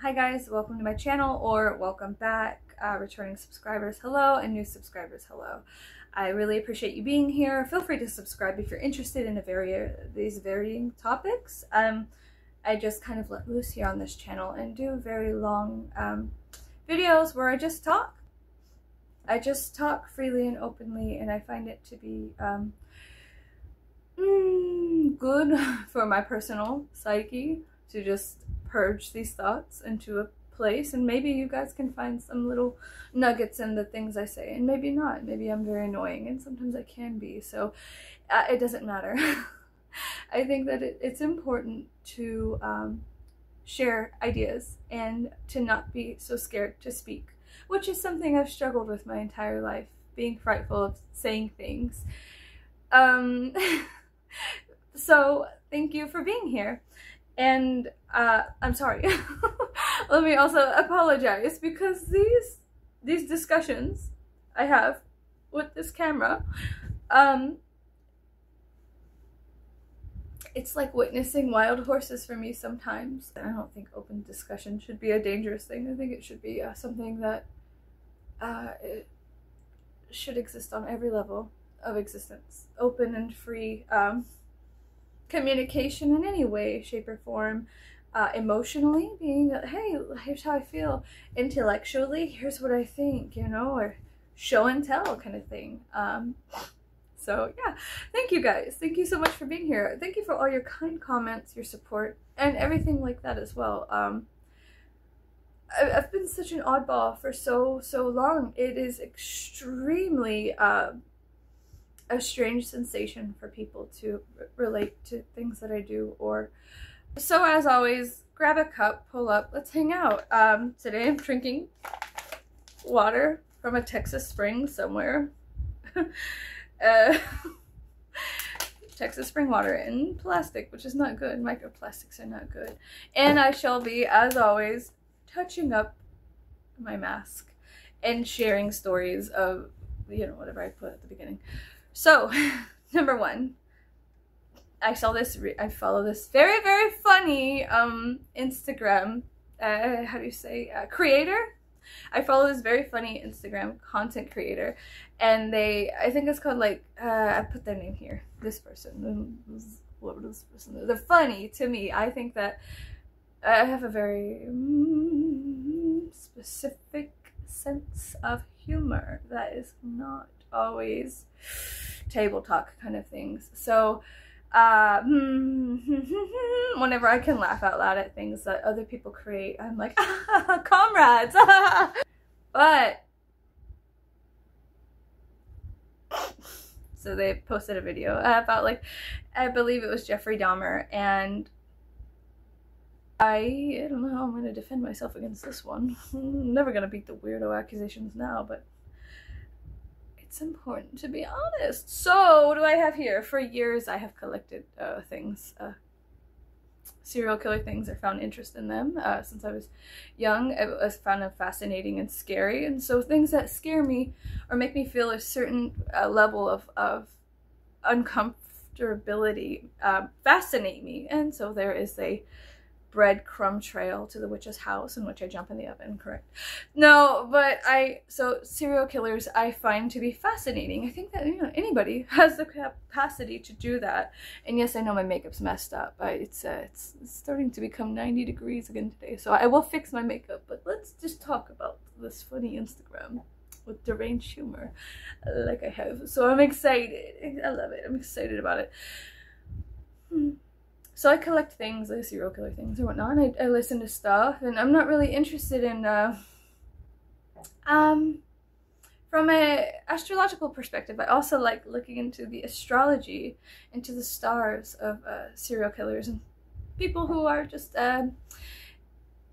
Hi guys, welcome to my channel, or welcome back, returning subscribers hello, and new subscribers hello. I really appreciate you being here. Feel free to subscribe if you're interested in these varying topics. I just kind of let loose here on this channel and do very long videos where I just talk. I just talk freely and openly, and I find it to be good for my personal psyche to just purge these thoughts into a place, and maybe you guys can find some little nuggets in the things I say, and maybe not. Maybe I'm very annoying, and sometimes I can be, so it doesn't matter. I think that it's important to share ideas and to not be so scared to speak, which is something I've struggled with my entire life, being frightful of saying things. So thank you for being here. And I'm sorry. Let me also apologize, because these discussions I have with this camera, it's like witnessing wild horses for me sometimes. I don't think open discussion should be a dangerous thing. I think it should be something that it should exist on every level of existence. Open and free communication in any way, shape, or form. Emotionally, being, hey, here's how I feel. Intellectually, here's what I think, you know, or show and tell kind of thing. So yeah, thank you guys. Thank you so much for being here. Thank you for all your kind comments, your support, and everything like that as well. I've been such an oddball for so long. It is extremely a strange sensation for people to relate to things that I do. Or so, as always, grab a cup, pull up, let's hang out. Today I'm drinking water from a Texas spring somewhere. Texas spring water in plastic, which is not good. Microplastics are not good. And I shall be, as always, touching up my mask and sharing stories of, you know, whatever I put at the beginning. So, number one, I follow this very, very funny Instagram, how do you say, creator? I follow this very funny Instagram content creator, and I think it's called, like, I put their name here, this person, what was this person? They're funny to me. I think that I have a very specific sense of humor that is not always table talk kind of things. So whenever I can laugh out loud at things that other people create, I'm like, comrades. But so they posted a video about, like, I believe it was Jeffrey Dahmer, and I don't know how I'm gonna defend myself against this one. I'm never gonna beat the weirdo accusations now, but it's important to be honest. So what do I have here? For years I have collected things, serial killer things. I found interest in them since I was young. I found them fascinating and scary, and so things that scare me or make me feel a certain level of uncomfortability fascinate me. And so there is a breadcrumb trail to the witch's house in which I jump in the oven, correct? No, but so serial killers I find to be fascinating. I think that, you know, anybody has the capacity to do that. And yes, I know my makeup's messed up. It's starting to become 90 degrees again today, so I will fix my makeup. But let's just talk about this funny Instagram with deranged humor like I have. So I'm excited. I love it. I'm excited about it. So I collect things, like serial killer things or whatnot, and I listen to stuff, and I'm not really interested in, from a astrological perspective. I also like looking into the astrology, into the stars of serial killers and people who are just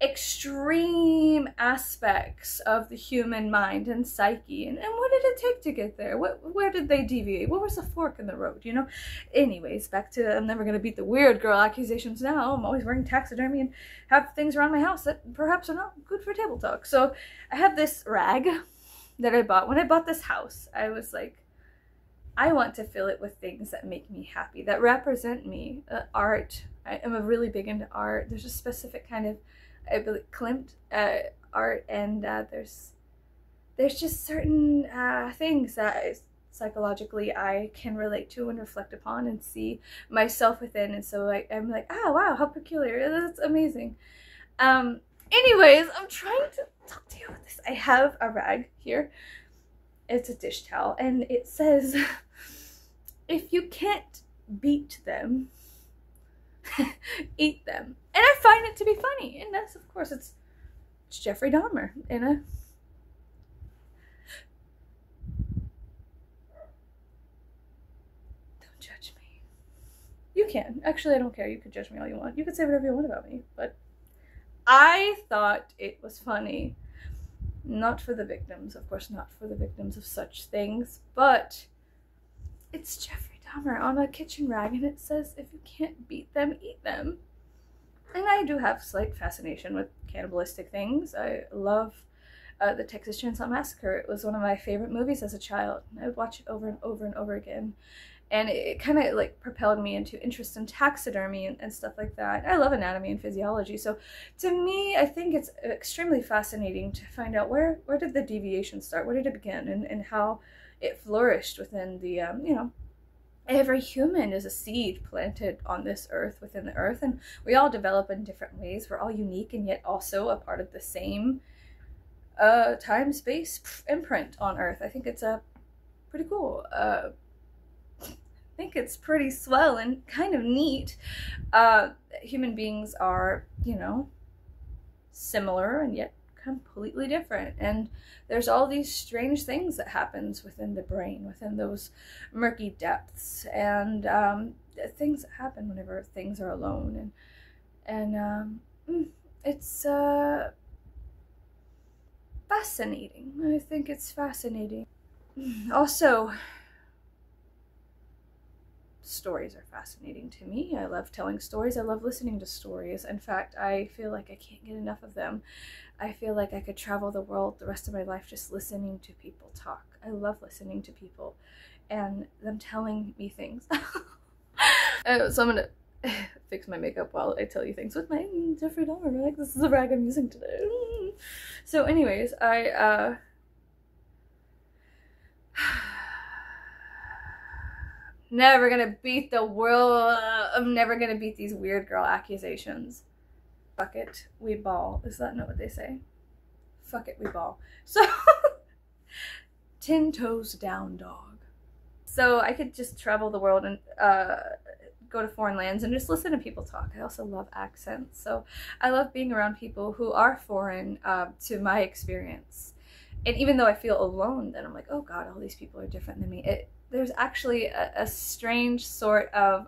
extreme aspects of the human mind and psyche, and what did it take to get there? Where did they deviate? What was the fork in the road, you know? Anyways, back to, I'm never gonna beat the weird girl accusations now. I'm always wearing taxidermy and have things around my house that perhaps are not good for table talk. So I have this rag that I bought. When I bought this house, I was like, I want to fill it with things that make me happy, that represent me. Art. I am really big into art. There's a specific kind of I believe, Klimt art, and there's just certain things that psychologically I can relate to and reflect upon and see myself within, and so I'm like, oh wow, how peculiar, that's amazing. Anyways, I'm trying to talk to you about this. I have a rag here. It's a dish towel, and it says, if you can't beat them, eat them. And I find it to be funny, and that's, of course, it's Jeffrey Dahmer in a... Don't judge me. You can. Actually, I don't care. You can judge me all you want. You can say whatever you want about me, but I thought it was funny. Not for the victims, of course, not for the victims of such things, but it's Jeffrey Dahmer on a kitchen rag, and it says, if you can't beat them, eat them. And I do have slight fascination with cannibalistic things. I love the Texas Chainsaw Massacre. It was one of my favorite movies as a child. I would watch it over and over and over again. And it kind of like propelled me into interest in taxidermy and stuff like that. I love anatomy and physiology. So to me, I think it's extremely fascinating to find out where did the deviation start? Where did it begin? And how it flourished within the, you know, every human is a seed planted on this earth, within the earth. And we all develop in different ways. We're all unique and yet also a part of the same time-space imprint on earth. I think it's pretty cool. I think it's pretty swell and kind of neat. Human beings are, you know, similar and yet completely different. And there's all these strange things that happens within the brain, within those murky depths, and things that happen whenever things are alone. And it's fascinating. I think it's fascinating. Also, stories are fascinating to me. I love telling stories. I love listening to stories. In fact, I feel like I can't get enough of them. I feel like I could travel the world the rest of my life just listening to people talk. I love listening to people and them telling me things. So I'm gonna fix my makeup while I tell you things with my Jeffrey Dahmer rag. This is the rag I'm using today. So anyways, never gonna beat the world. I'm never gonna beat these weird girl accusations. Fuck it, we ball. Is that not what they say? Fuck it, we ball. So, 10 toes down, dog. So I could just travel the world and go to foreign lands and just listen to people talk. I also love accents. So I love being around people who are foreign to my experience. And even though I feel alone, then I'm like, oh God, all these people are different than me. There's actually a strange sort of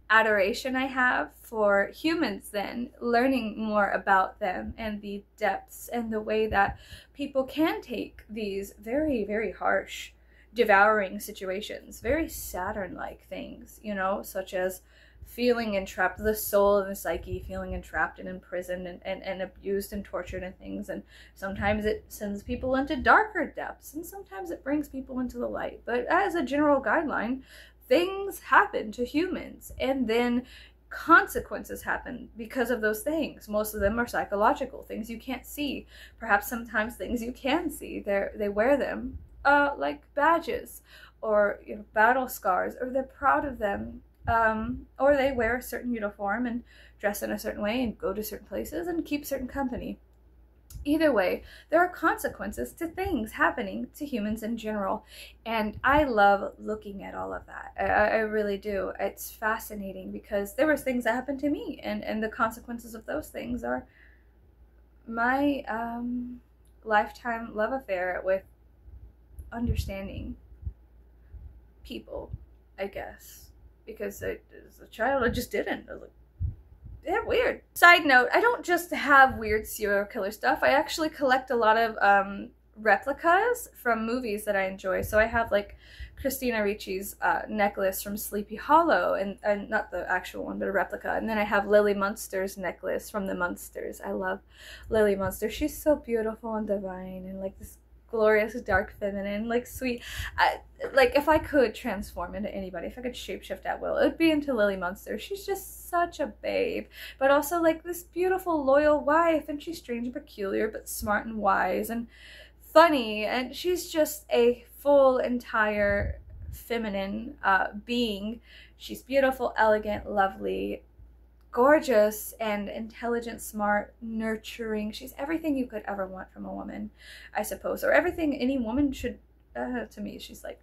adoration I have for humans then, learning more about them and the depths and the way that people can take these very, very harsh, devouring situations, very Saturn-like things, you know, such as feeling entrapped, the soul and the psyche feeling entrapped and imprisoned and abused and tortured and things. And sometimes it sends people into darker depths, and sometimes it brings people into the light. But as a general guideline, things happen to humans, and then consequences happen because of those things. Most of them are psychological, things you can't see. Perhaps sometimes things you can see. They wear them like badges, or, you know, battle scars, or they're proud of them. Or they wear a certain uniform and dress in a certain way and go to certain places and keep certain company. Either way, there are consequences to things happening to humans in general, and I love looking at all of that. I really do. It's fascinating because there was things that happened to me, and the consequences of those things are my lifetime love affair with understanding people, I guess. Because as a child, I just didn't. I was like, they're weird. Side note, I don't just have weird serial killer stuff. I actually collect a lot of replicas from movies that I enjoy. So I have like Christina Ricci's necklace from Sleepy Hollow, and not the actual one, but a replica. And then I have Lily Munster's necklace from The Munsters. I love Lily Munster. She's so beautiful and divine, and like this glorious dark feminine, like sweet. Like if I could transform into anybody, if I could shapeshift at will, it would be into Lily Munster. She's just such a babe, but also like this beautiful loyal wife, and she's strange and peculiar but smart and wise and funny, and she's just a full entire feminine being. She's beautiful, elegant, lovely, gorgeous, and intelligent, smart, nurturing. She's everything you could ever want from a woman, I suppose, or everything any woman should. To me, she's like,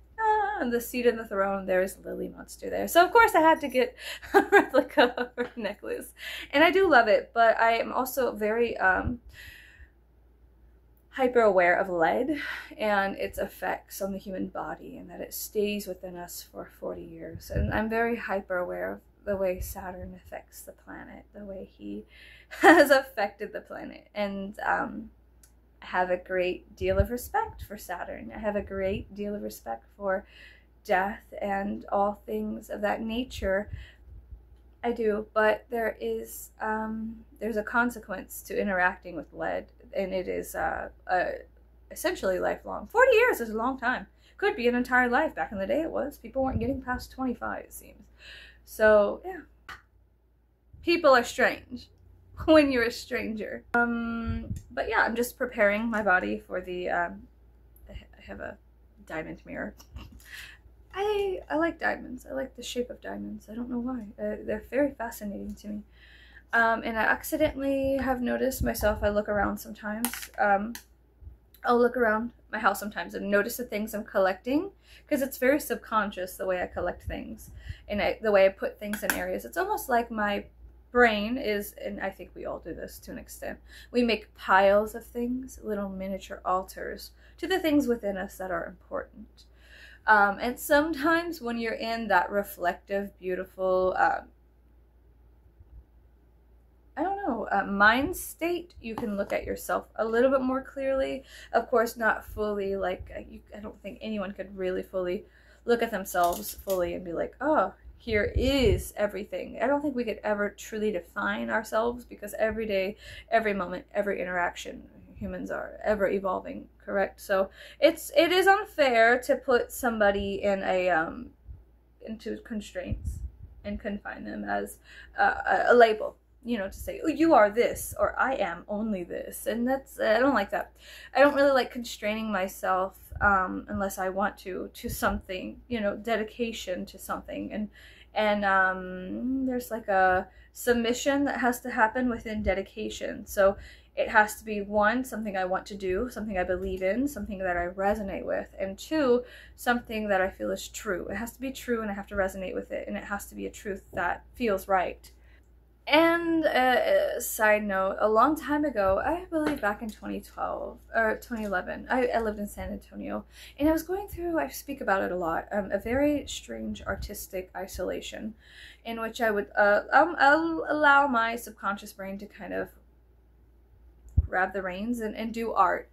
on the seat of the throne, there's Lily Munster there. So of course I had to get a replica of her necklace, and I do love it, but I am also very hyper aware of lead and its effects on the human body, and that it stays within us for 40 years. And I'm very hyper aware of the way Saturn affects the planet, the way he has affected the planet, and I have a great deal of respect for Saturn. I have a great deal of respect for death and all things of that nature. I do, but there is there's a consequence to interacting with lead, and it is essentially lifelong. 40 years is a long time. Could be an entire life. Back in the day it was. People weren't getting past 25, it seems. So yeah, people are strange when you're a stranger. But yeah, I'm just preparing my body for the I have a diamond mirror. I like diamonds. I like the shape of diamonds. I don't know why. They're very fascinating to me. And I accidentally have noticed myself, I look around sometimes. I'll look around my house sometimes and notice the things I'm collecting, because it's very subconscious the way I collect things and the way I put things in areas. It's almost like my brain is, and I think we all do this to an extent, we make piles of things, little miniature altars to the things within us that are important. And sometimes when you're in that reflective, beautiful, I don't know, mind state, you can look at yourself a little bit more clearly. Of course, not fully, like, I don't think anyone could really fully look at themselves fully and be like, oh, here is everything. I don't think we could ever truly define ourselves, because every day, every moment, every interaction, humans are ever evolving, correct? So it is unfair to put somebody in into constraints and confine them as a label, you know, to say, oh, you are this, or I am only this. And that's, I don't like that. I don't really like constraining myself unless I want to something, you know, dedication to something. And there's like a submission that has to happen within dedication. So it has to be, one, something I want to do, something I believe in, something that I resonate with, and two, something that I feel is true. It has to be true, and I have to resonate with it, and it has to be a truth that feels right. And side note, a long time ago, I believe back in 2012 or 2011, I lived in San Antonio, and I was going through, I speak about it a lot, a very strange artistic isolation, in which I would I'll allow my subconscious brain to kind of grab the reins and do art.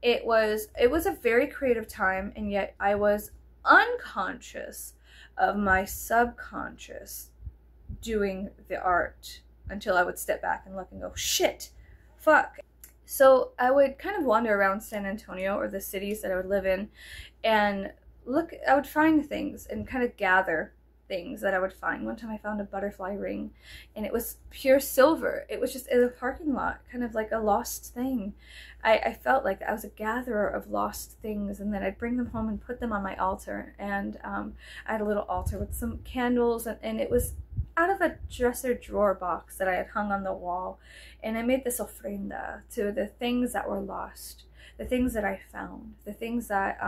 It was a very creative time, and yet I was unconscious of my subconscious doing the art until I would step back and look and go, shit, fuck. So I would kind of wander around San Antonio or the cities that I would live in and look, I would find things and kind of gather things that I would find. One time I found a butterfly ring, and it was pure silver. It was just in a parking lot, kind of like a lost thing. I felt like I was a gatherer of lost things, and then I'd bring them home and put them on my altar. And I had a little altar with some candles, and it was out of a dresser drawer box that I had hung on the wall. And I made this ofrenda to the things that were lost, the things that I found, the things that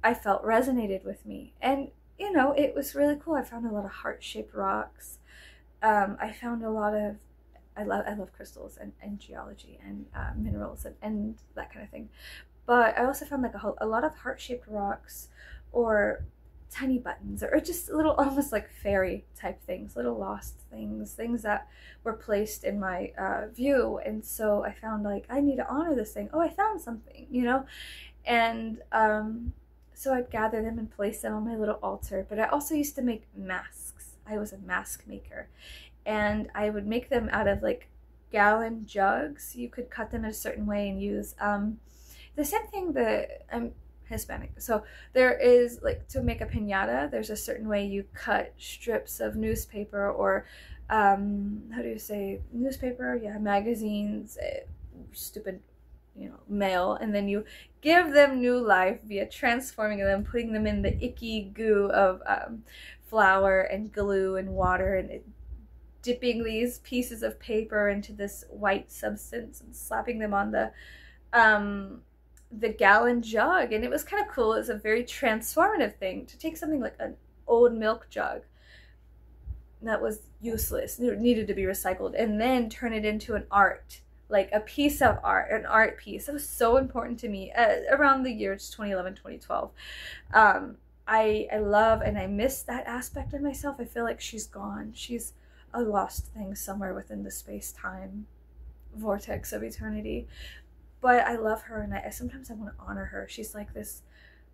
I felt resonated with me. And you know, it was really cool. I found a lot of heart-shaped rocks. I found a lot of, I love crystals and geology and minerals and that kind of thing. But I also found like a lot of heart-shaped rocks, or tiny buttons, or just little, almost like fairy type things, little lost things, things that were placed in my view. And so I found like, I need to honor this thing. Oh, I found something, you know? And so I'd gather them and place them on my little altar. But I also used to make masks. I was a mask maker. And I would make them out of like gallon jugs. You could cut them in a certain way and use the same thing that I'm Hispanic. So there is, like, to make a piñata, there's a certain way you cut strips of newspaper or how do you say newspaper? Yeah, magazines, stupid, you know, mail, and then you give them new life via transforming them, putting them in the icky goo of flour and glue and water, and dipping these pieces of paper into this white substance and slapping them on the gallon jug. And it was kind of cool. It was a very transformative thing to take something like an old milk jug that was useless, it needed to be recycled, and then turn it into an art, like a piece of art, an art piece. That was so important to me around the years 2011, 2012. I love and I miss that aspect of myself. I feel like she's gone. She's a lost thing somewhere within the space-time vortex of eternity. But I love her, and I sometimes I want to honor her. She's like this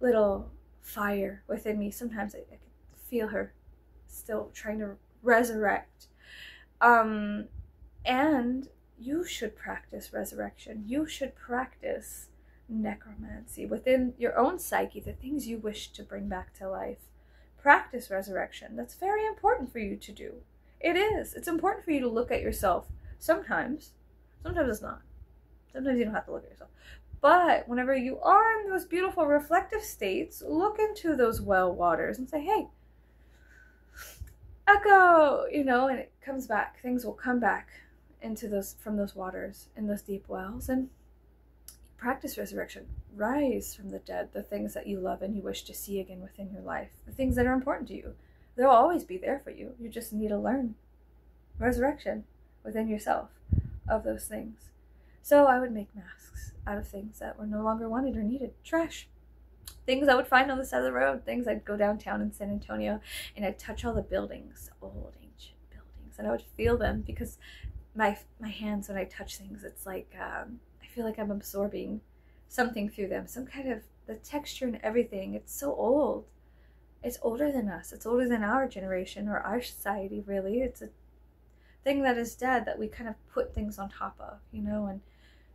little fire within me. Sometimes I can feel her still trying to resurrect. And you should practice resurrection. You should practice necromancy within your own psyche, the things you wish to bring back to life. Practice resurrection. That's very important for you to do. It is. It's important for you to look at yourself. Sometimes it's not. Sometimes you don't have to look at yourself. But whenever you are in those beautiful reflective states, look into those well waters and say, hey, echo, you know, and it comes back. Things will come back into those, from those waters, in those deep wells, and practice resurrection. Rise from the dead, the things that you love and you wish to see again within your life, the things that are important to you. They'll always be there for you. You just need to learn resurrection within yourself of those things. So I would make masks out of things that were no longer wanted or needed. Trash. Things I would find on the side of the road. Things I'd go downtown in San Antonio and I'd touch all the buildings, old ancient buildings, and I would feel them, because my hands, when I touch things, it's like I feel like I'm absorbing something through them, some kind of, the texture and everything. It's so old. It's older than us. It's older than our generation or our society, really. It's a thing that is dead that we kind of put things on top of, you know. And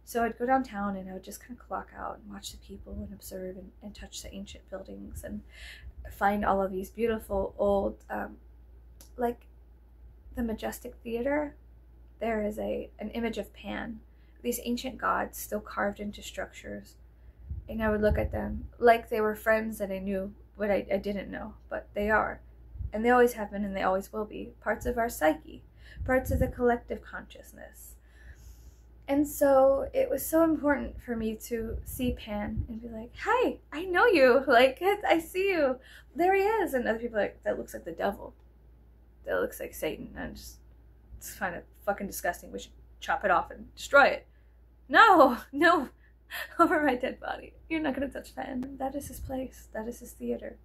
so I'd go downtown and I would just kind of clock out and watch the people and observe and touch the ancient buildings and find all of these beautiful old, like the Majestic Theater. There is an image of Pan, these ancient gods still carved into structures. And I would look at them like they were friends that I knew, but I didn't know, but they are. And they always have been, and they always will be, parts of our psyche, parts of the collective consciousness. And so it was so important for me to see Pan and be like, hi, I know you. Like, I see you. There he is. And other people are like, that looks like the devil. That looks like Satan. And it's kind of fucking disgusting. We should chop it off and destroy it. No, no, over my dead body. You're not going to touch Pan. That is his place. That is his theater.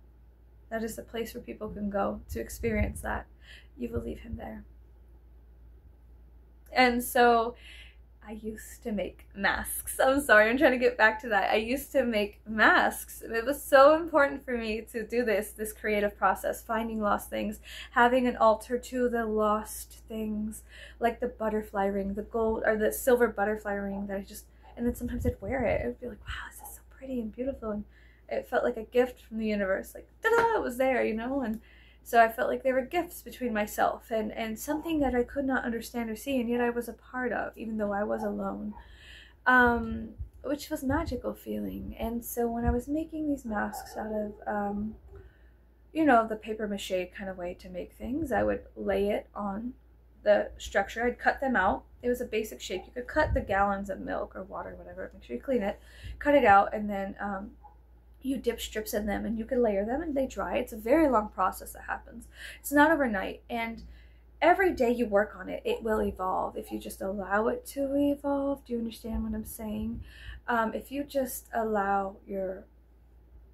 That is the place where people can go to experience that. You will leave him there. And so I used to make masks. I'm sorry, I'm trying to get back to that. I used to make masks. It was so important for me to do this creative process, finding lost things, having an altar to the lost things, like the butterfly ring, the gold or the silver butterfly ring that I just, and then sometimes I'd wear it. It would be like, wow, this is so pretty and beautiful. And it felt like a gift from the universe, like, ta-da, it was there, you know? And so I felt like they were gifts between myself and something that I could not understand or see, and yet I was a part of, even though I was alone, which was magical feeling. And so when I was making these masks out of, you know, the paper mache kind of way to make things, I would lay it on the structure. I'd cut them out. It was a basic shape. You could cut the gallons of milk or water, whatever, make sure you clean it, cut it out, and then you dip strips in them and you can layer them and they dry. It's a very long process that happens. It's not overnight, and every day you work on it, it will evolve if you just allow it to evolve. Do you understand what I'm saying? If you just allow your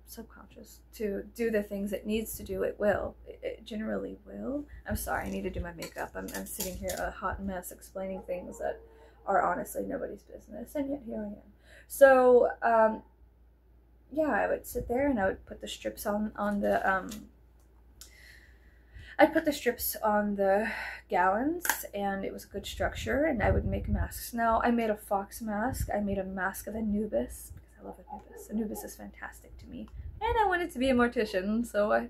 subconscious to do the things it needs to do, it will. It generally will. I'm sorry, I need to do my makeup. I'm sitting here a hot mess explaining things that are honestly nobody's business, and yet here I am. So yeah, I would sit there and I would put the strips on the I'd put the strips on the gallons, and it was a good structure, and I would make masks. Now, I made a fox mask. I made a mask of Anubis, because I love Anubis. Anubis is fantastic to me. And I wanted to be a mortician, so I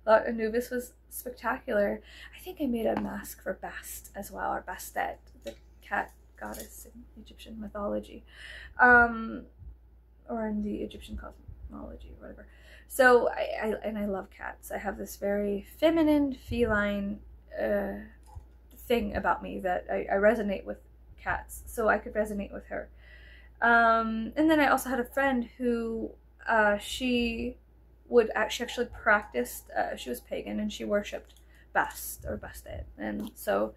thought Anubis was spectacular. I think I made a mask for Bast as well, or Bastet, the cat goddess in Egyptian mythology, or in the Egyptian cosmology, or whatever. So I love cats. I have this very feminine, feline thing about me that I resonate with cats, so I could resonate with her. And then I also had a friend who she actually practiced, she was pagan and she worshipped Bast or Bastet, and so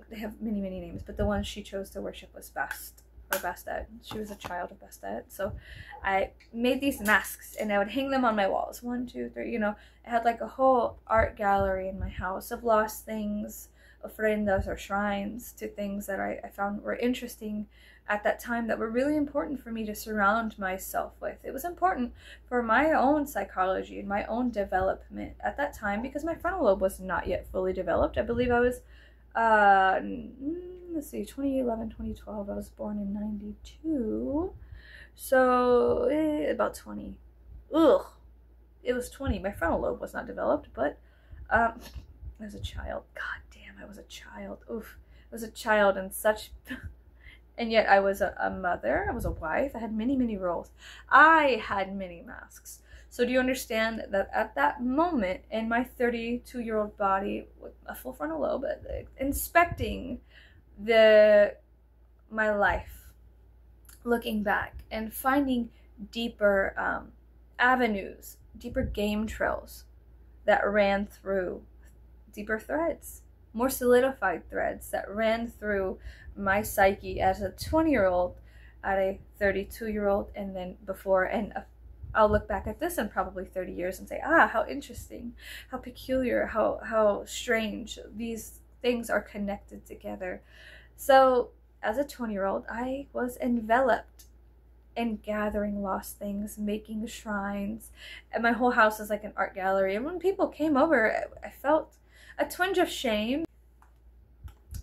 they have many names, but the one she chose to worship was Bast or Bastet. She was a child of Bastet. So I made these masks and I would hang them on my walls. 1, 2, 3, you know, I had like a whole art gallery in my house of lost things, ofrendas or shrines to things that I found were interesting at that time, that were really important for me to surround myself with. It was important for my own psychology and my own development at that time, because my frontal lobe was not yet fully developed. I believe I was let's see, 2011, 2012. I was born in 92. So about 20. Ugh. It was 20. My frontal lobe was not developed, but I was a child. God damn, I was a child. Oof. I was a child and such and yet I was a mother, I was a wife, I had many roles. I had many masks. So do you understand that at that moment in my 32-year-old body with a full frontal lobe, inspecting my life, looking back and finding deeper avenues, deeper game trails that ran through, deeper threads, more solidified threads that ran through my psyche as a 20-year-old, at a 32-year-old, and then before, and I'll look back at this in probably 30 years and say, how interesting, how peculiar, how strange these things are connected together. So as a 20-year-old, I was enveloped in gathering lost things, making shrines, and my whole house is like an art gallery. And when people came over, I felt a twinge of shame.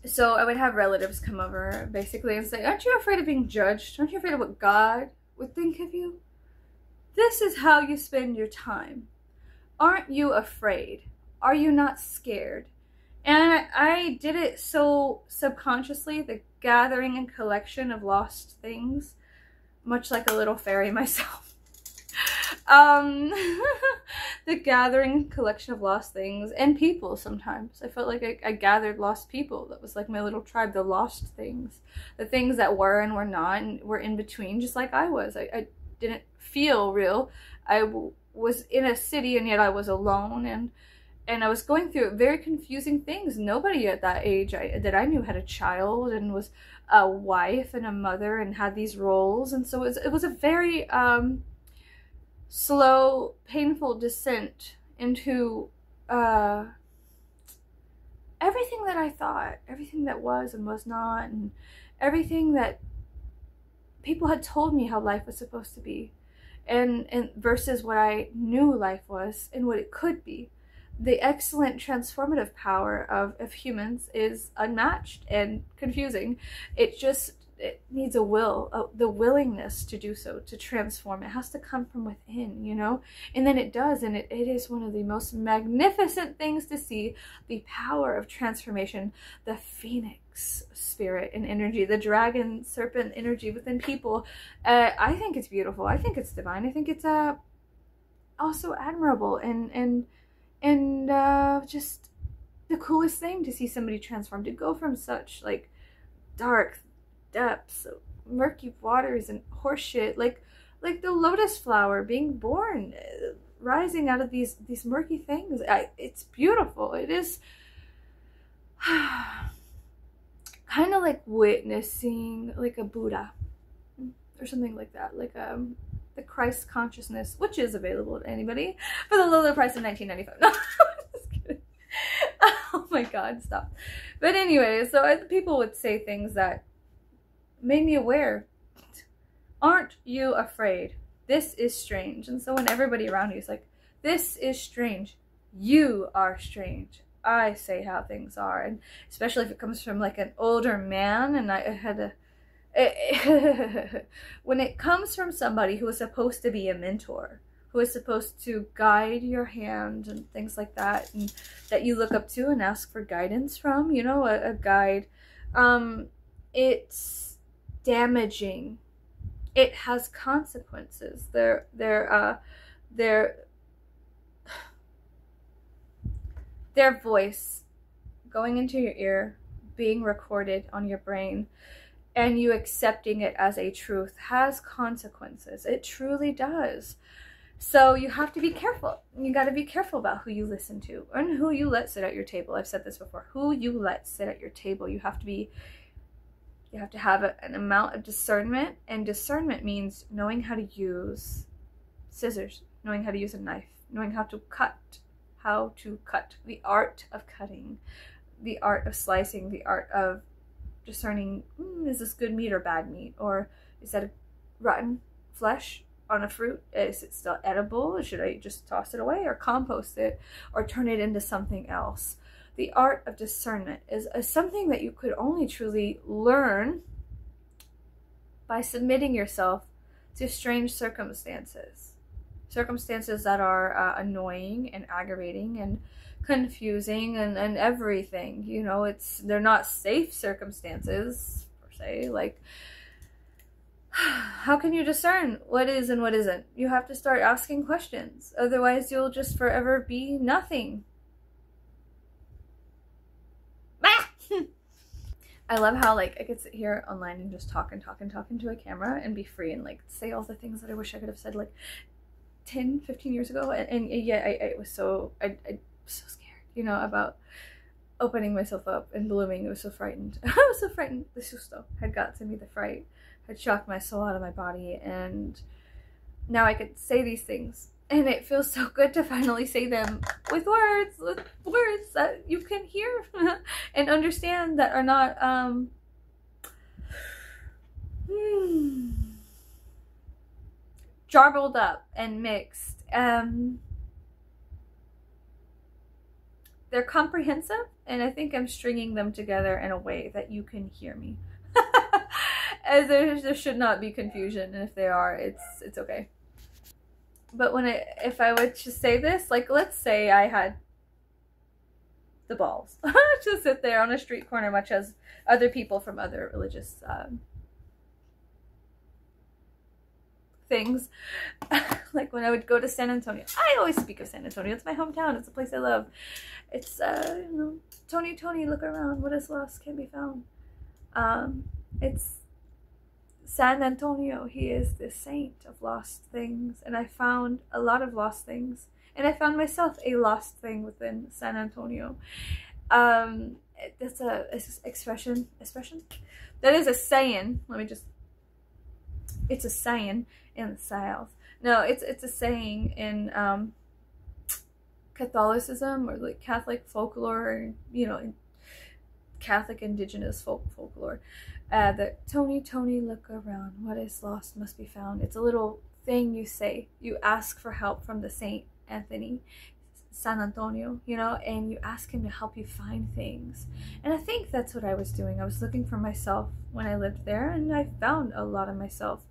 So I would have relatives come over basically and say, aren't you afraid of being judged? Aren't you afraid of what God would think of you? This is how you spend your time. Aren't you afraid? Are you not scared? And I did it so subconsciously, the gathering and collection of lost things, much like a little fairy myself. The gathering collection of lost things and people. Sometimes I felt like I gathered lost people. That was like my little tribe, the lost things, the things that were and were not and were in between, just like I was. I didn't feel real. I was in a city and yet I was alone, and I was going through very confusing things. Nobody at that age that I knew had a child and was a wife and a mother and had these roles, and so it was a very slow, painful descent into everything that I thought, everything that was and was not, and everything that people had told me how life was supposed to be, and versus what I knew life was and what it could be. The excellent transformative power of humans is unmatched and confusing. It needs a will, the willingness to do so, to transform. It has to come from within, you know? And then it does, and it is one of the most magnificent things to see, the power of transformation, the phoenix spirit and energy, the dragon serpent energy within people. I think it's beautiful. I think it's divine. I think it's also admirable and just the coolest thing to see somebody transform, to go from such like dark depths, murky waters and horseshit, like the lotus flower being born, rising out of these murky things. It's beautiful. It is kind of like witnessing like a Buddha or something like that, like the Christ consciousness, which is available to anybody for the low price of $19.95. No, just kidding. Oh my god, stop. But anyway, so people would say things that made me aware. Aren't you afraid? This is strange. And so when everybody around you is like, this is strange, you are strange. I say how things are. And especially if it comes from like an older man, and I had When it comes from somebody who is supposed to be a mentor, who is supposed to guide your hand and things like that, and that you look up to and ask for guidance from, you know, a guide, it's damaging. It has consequences. Their voice going into your ear, being recorded on your brain, and you accepting it as a truth has consequences. It truly does. So you have to be careful. You got to be careful about who you listen to and who you let sit at your table. I've said this before. Who you let sit at your table. You have to have an amount of discernment, and discernment means knowing how to use scissors, knowing how to use a knife, knowing how to cut, the art of cutting, the art of slicing, the art of discerning, is this good meat or bad meat, or is that a rotten flesh on a fruit? Is it still edible? Should I just toss it away or compost it or turn it into something else? The art of discernment is something that you could only truly learn by submitting yourself to strange circumstances. Circumstances that are annoying and aggravating and confusing and everything. You know, they're not safe circumstances, per se. Like, how can you discern what is and what isn't? You have to start asking questions. Otherwise, you'll just forever be nothing. I love how, like, I could sit here online and just talk into a camera and be free and, like, say all the things that I wish I could have said, like, 10, 15 years ago. And yet I was so scared, you know, about opening myself up and blooming. I was so frightened. I was so frightened. The susto had got to me. The fright had shocked my soul out of my body. And now I could say these things. And it feels so good to finally say them with words that you can hear and understand, that are not jarbled up and mixed. They're comprehensive, and I think I'm stringing them together in a way that you can hear me. As there should not be confusion, and if there are, it's okay. But if I were to say this, like, let's say I had the balls to sit there on a street corner, much as other people from other religious things. Like when I would go to San Antonio. I always speak of San Antonio. It's my hometown. It's a place I love. It's, you know, Tony, look around. What is lost can be found. It's San Antonio. He is the saint of lost things, and I found a lot of lost things, and I found myself a lost thing within San Antonio. That's a expression that is a saying. It's a saying in the South. No, it's a saying in Catholicism, or like Catholic folklore, or, you know, Catholic indigenous folklore. That Tony, look around. What is lost must be found. It's a little thing you say. You ask for help from the Saint Anthony, San Antonio, you know, and you ask him to help you find things. And I think that's what I was doing. I was looking for myself when I lived there, and I found a lot of myself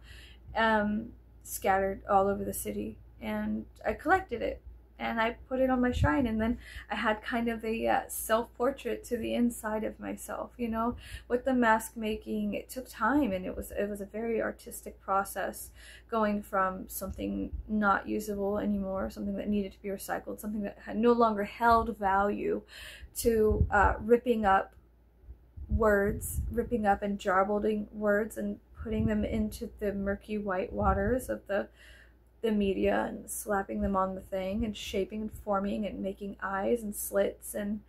scattered all over the city, and I collected it. And I put it on my shrine, and then I had kind of a self-portrait to the inside of myself, you know. With the mask making, it took time, and it was a very artistic process, going from something not usable anymore, something that needed to be recycled, something that had no longer held value, to ripping up words, ripping up and jarbling words and putting them into the murky white waters of the media, and slapping them on the thing, and shaping and forming and making eyes and slits and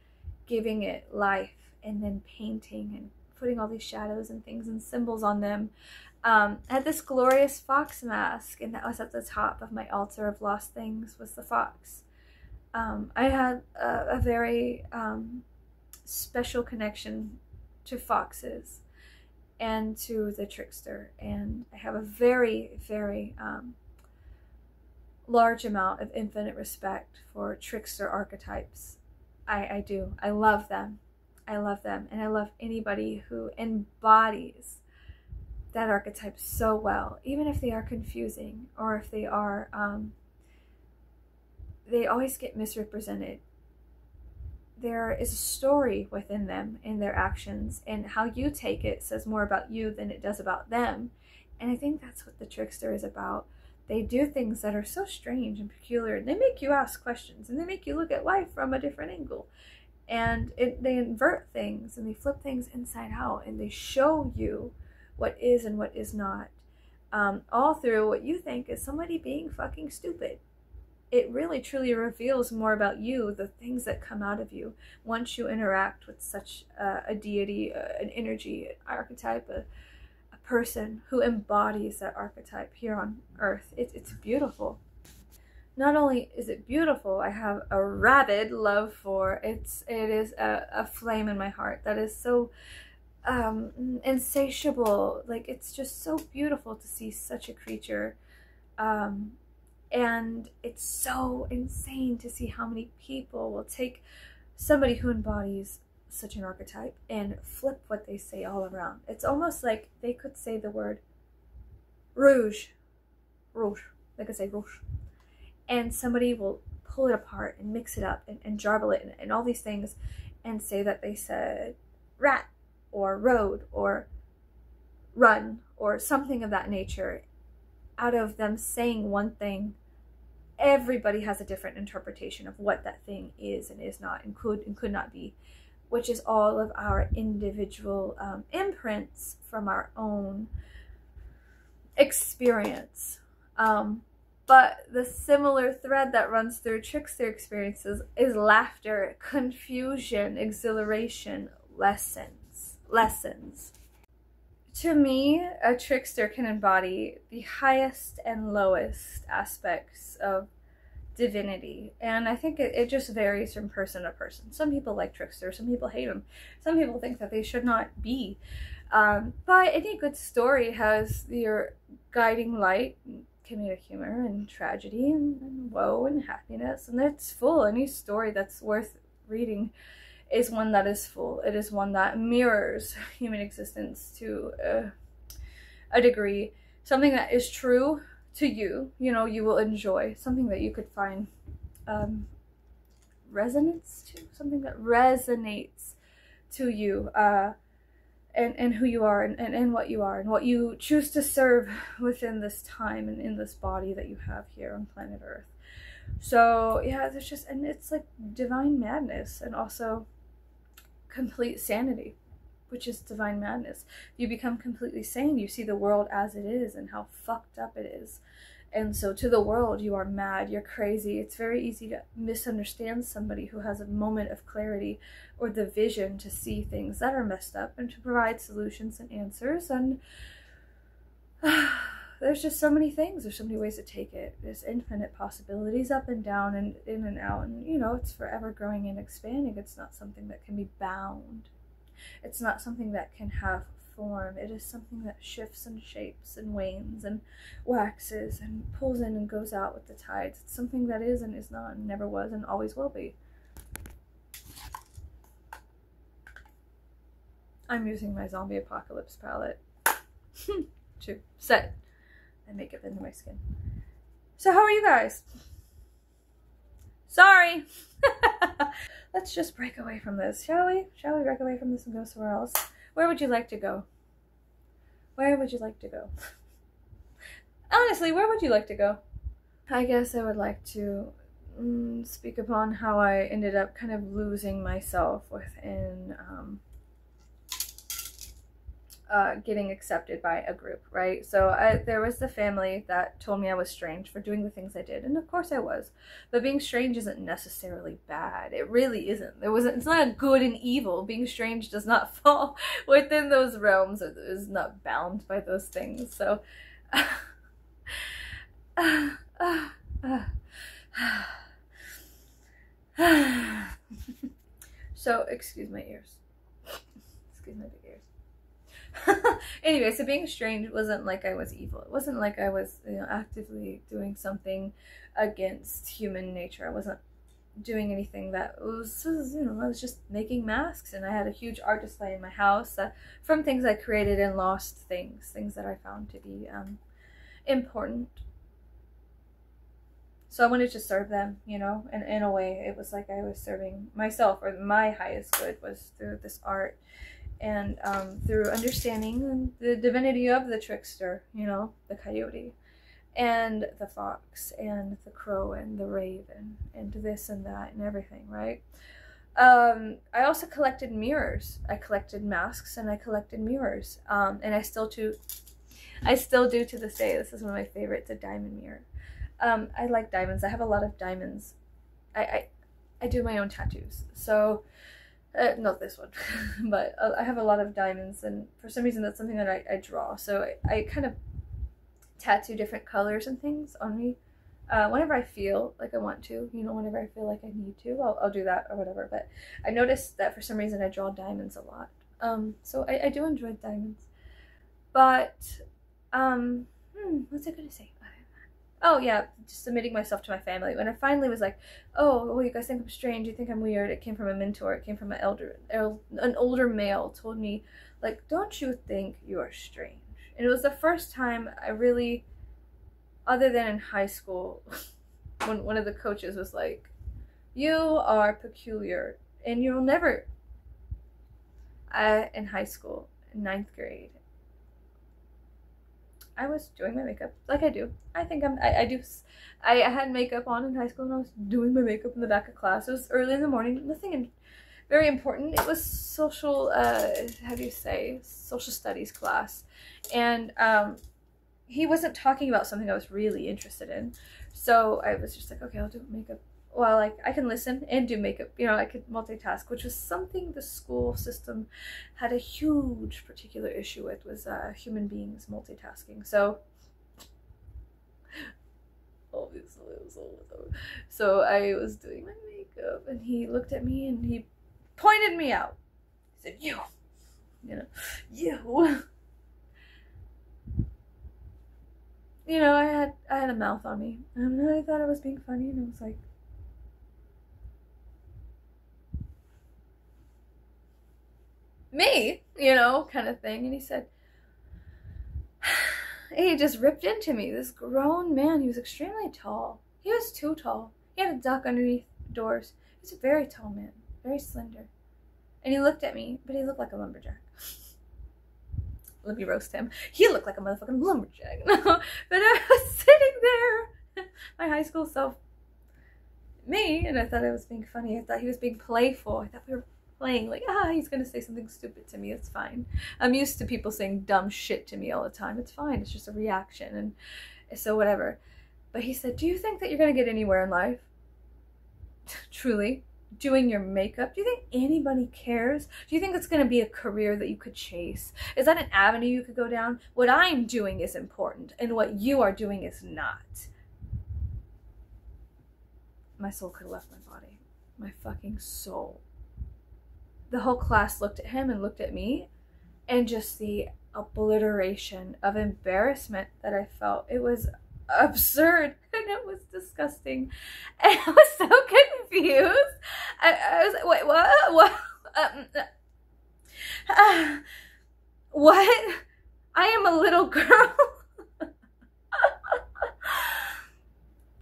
giving it life, and then painting and putting all these shadows and things and symbols on them. I had this glorious fox mask, and that was at the top of my altar of lost things, was the fox. I had a very special connection to foxes and to the trickster, and I have a very, very large amount of infinite respect for trickster archetypes. I do. I love them. I love them. And I love anybody who embodies that archetype so well, even if they are confusing, or if they are, they always get misrepresented. There is a story within them in their actions, and how you take it says more about you than it does about them. And I think that's what the trickster is about. They do things that are so strange and peculiar, and they make you ask questions, and they make you look at life from a different angle. And they invert things, and they flip things inside out, and they show you what is and what is not, all through what you think is somebody being fucking stupid. It really truly reveals more about you, the things that come out of you once you interact with such a deity, an energy, an archetype, a person who embodies that archetype here on earth. It's beautiful. Not only is it beautiful, I have a rabid love for it. It is a flame in my heart that is so insatiable. Like, it's just so beautiful to see such a creature. And it's so insane to see how many people will take somebody who embodies such an archetype and flip what they say all around. It's almost like they could say the word rouge. They could say rouge. And somebody will pull it apart and mix it up and jarble it and all these things, and say that they said rat or road or run or something of that nature. Out of them saying one thing, everybody has a different interpretation of what that thing is and is not, and could not be, which is all of our individual imprints from our own experience. But the similar thread that runs through trickster experiences is laughter, confusion, exhilaration, lessons. To me, a trickster can embody the highest and lowest aspects of divinity. And I think it just varies from person to person. Some people like tricksters, some people hate them. Some people think that they should not be. But any good story has your guiding light, comedic humor, and tragedy, and woe, and happiness. And it's full. Any story that's worth reading is one that is full. It is one that mirrors human existence to a degree. Something that is true to you, you know, you will enjoy. Something that you could find resonance to, something that resonates to you, and who you are, and what you are, and what you choose to serve within this time and in this body that you have here on planet Earth. So yeah, there's just, and it's like divine madness, and also complete sanity, which is divine madness. You become completely sane. You see the world as it is and how fucked up it is. And so to the world, you are mad, you're crazy. It's very easy to misunderstand somebody who has a moment of clarity or the vision to see things that are messed up and to provide solutions and answers. And there's just so many things. There's so many ways to take it. There's infinite possibilities, up and down and in and out. And, you know, it's forever growing and expanding. It's not something that can be bound. It's not something that can have form. It is something that shifts and shapes and wanes and waxes and pulls in and goes out with the tides. It's something that is and is not, and never was and always will be. I'm using my zombie apocalypse palette to set and make it into my skin. So how are you guys? Sorry. Let's just break away from this, shall we? Shall we break away from this and go somewhere else? Where would you like to go? Where would you like to go? Honestly, where would you like to go? I guess I would like to speak upon how I ended up kind of losing myself within getting accepted by a group, right? So there was the family that told me I was strange for doing the things I did, and of course I was. But being strange isn't necessarily bad. It really isn't. It's not good and evil. Being strange does not fall within those realms. It is not bound by those things. So so excuse my ears. Excuse my big ears. Anyway, so being strange wasn't like I was evil. It wasn't like I was, you know, actively doing something against human nature. I wasn't doing anything that was, you know, I was just making masks, and I had a huge art display in my house from things I created and lost things that I found to be important. So I wanted to serve them, you know, and in a way it was like I was serving myself, or my highest good was through this art, and through understanding the divinity of the trickster, you know, the coyote and the fox and the crow and the raven and this and that and everything, right? I also collected mirrors. I collected masks and I collected mirrors, and I still do to this day. This is one of my favorites, a diamond mirror. I like diamonds. I have a lot of diamonds. I do my own tattoos, so not this one, but I have a lot of diamonds, and for some reason that's something that I draw. So I kind of tattoo different colors and things on me whenever I feel like I want to, you know, whenever I feel like I need to, I'll do that or whatever. But I noticed that for some reason I draw diamonds a lot, so I do enjoy diamonds. But what's I gonna say? Oh yeah, just submitting myself to my family. When I finally was like, oh, well, you guys think I'm strange, you think I'm weird, it came from a mentor, it came from an older male told me, like, don't you think you are strange? And it was the first time I really, other than in high school, when one of the coaches was like, you are peculiar, and you'll never, in high school, in 9th grade, I was doing my makeup like I do. I think I had makeup on in high school, and I was doing my makeup in the back of class. It was early in the morning, nothing very important. It was social, how do you say, social studies class. And he wasn't talking about something I was really interested in. So I was just like, okay, I'll do makeup. Well, like, I can listen and do makeup. You know, I could multitask, which was something the school system had a huge particular issue with, was human beings multitasking. So obviously it was all over. So I was doing my makeup, and he looked at me and he pointed me out. He said, you know, you. You know, I had a mouth on me, and I thought I was being funny, and I was like, me, you know, kind of thing. And he said, he just ripped into me, this grown man. He was extremely tall. He was too tall. He had a duck underneath doors. He was a very tall man, very slender. And he looked at me, but he looked like a lumberjack. Let me roast him. He looked like a motherfucking lumberjack. No, but I was sitting there, my high school self, me, and I thought I was being funny. I thought he was being playful. I thought we were playing, like, he's gonna say something stupid to me. It's fine. I'm used to people saying dumb shit to me all the time. It's fine. It's just a reaction, and so whatever. But he said, do you think that you're gonna get anywhere in life? Truly? Doing your makeup? Do you think anybody cares? Do you think it's going to be a career that you could chase? Is that an avenue you could go down? What I'm doing is important, and what you are doing is not. My soul could have left my body. My fucking soul. The whole class looked at him and looked at me, and just the obliteration of embarrassment that I felt. It was absurd, and it was disgusting, and I was so confused. I was like, wait, what? What? I am a little girl.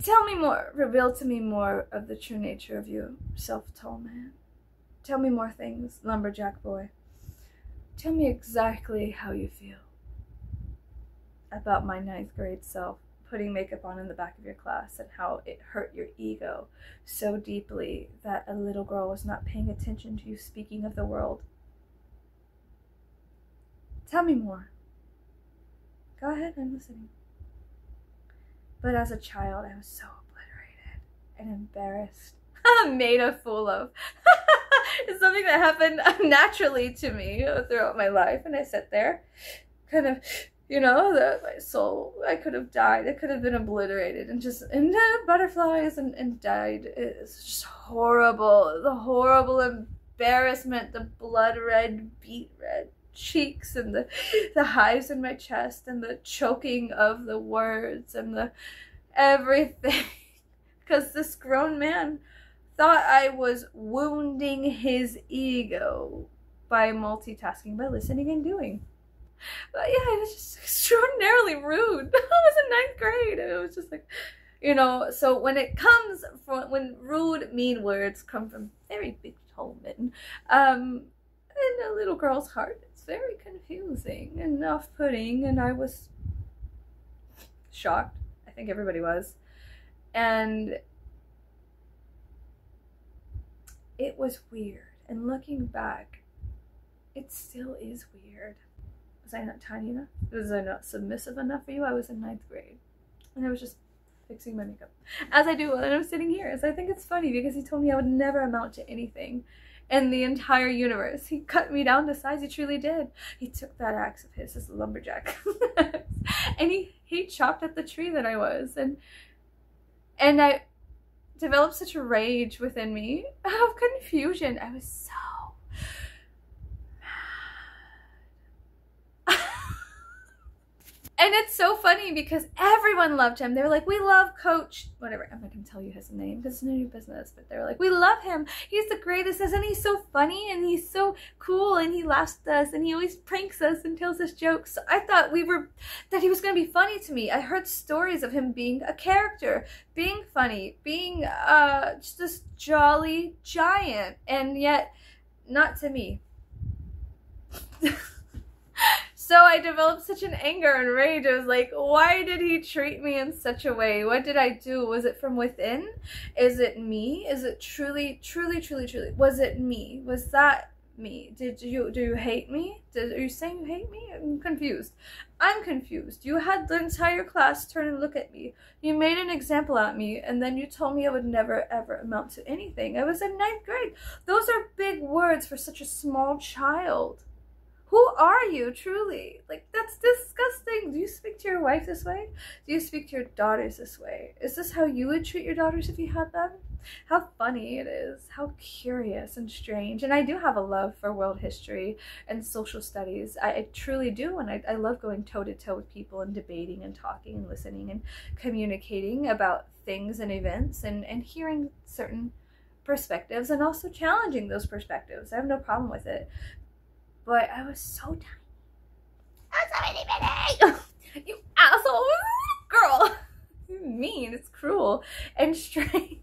Tell me more. Reveal to me more of the true nature of you, self-tall man. Tell me more things, lumberjack boy. Tell me exactly how you feel about my 9th grade self putting makeup on in the back of your class, and how it hurt your ego so deeply that a little girl was not paying attention to you speaking of the world. Tell me more. Go ahead, I'm listening. But as a child, I was so obliterated and embarrassed. Made a fool of. It's something that happened naturally to me throughout my life, and I sat there kind of, you know, my soul, I could have died. It could have been obliterated and just into butterflies and died. It's just horrible. The horrible embarrassment, the blood red, beet red cheeks, and the hives in my chest, and the choking of the words, and the everything. Because this grown man thought I was wounding his ego by multitasking, by listening and doing. But yeah, it was just extraordinarily rude. I was in 9th grade, and it was just like, you know, so when rude, mean words come from very big, tall men, in a little girl's heart, it's very confusing and off-putting, and I was shocked. I think everybody was. And it was weird. And looking back, it still is weird. Was I not tiny enough? Was I not submissive enough for you? I was in 9th grade. And I was just fixing my makeup. As I do when I'm sitting here. So I think it's funny because he told me I would never amount to anything in the entire universe. He cut me down to size. He truly did. He took that axe of his, lumberjack, and he chopped at the tree that I was. And I developed such a rage within me of confusion. I was so And it's so funny because everyone loved him. They were like, we love Coach, whatever. I'm not going to tell you his name because it's none of your business. But they were like, we love him. He's the greatest. Isn't he so funny? And he's so cool. And he laughs at us. And he always pranks us and tells us jokes. So I thought that he was going to be funny to me. I heard stories of him being a character, being funny, being just this jolly giant. And yet, not to me. So I developed such an anger and rage. I was like, why did he treat me in such a way? What did I do? Was it from within? Is it me? Is it truly, was it me? Was that me? Do you hate me? Are you saying you hate me? I'm confused. I'm confused. You had the entire class turn and look at me. You made an example out of me, and then you told me I would never ever amount to anything. I was in 9th grade. Those are big words for such a small child. Who are you, truly? Like, that's disgusting. Do you speak to your wife this way? Do you speak to your daughters this way? Is this how you would treat your daughters if you had them? How funny it is. How curious and strange. And I do have a love for world history and social studies. I truly do. And I love going toe-to-toe with people and debating and talking and listening and communicating about things and events and hearing certain perspectives and also challenging those perspectives. I have no problem with it. But I was so tiny. I was so itty-bitty. You asshole girl. You're mean. It's cruel and strange.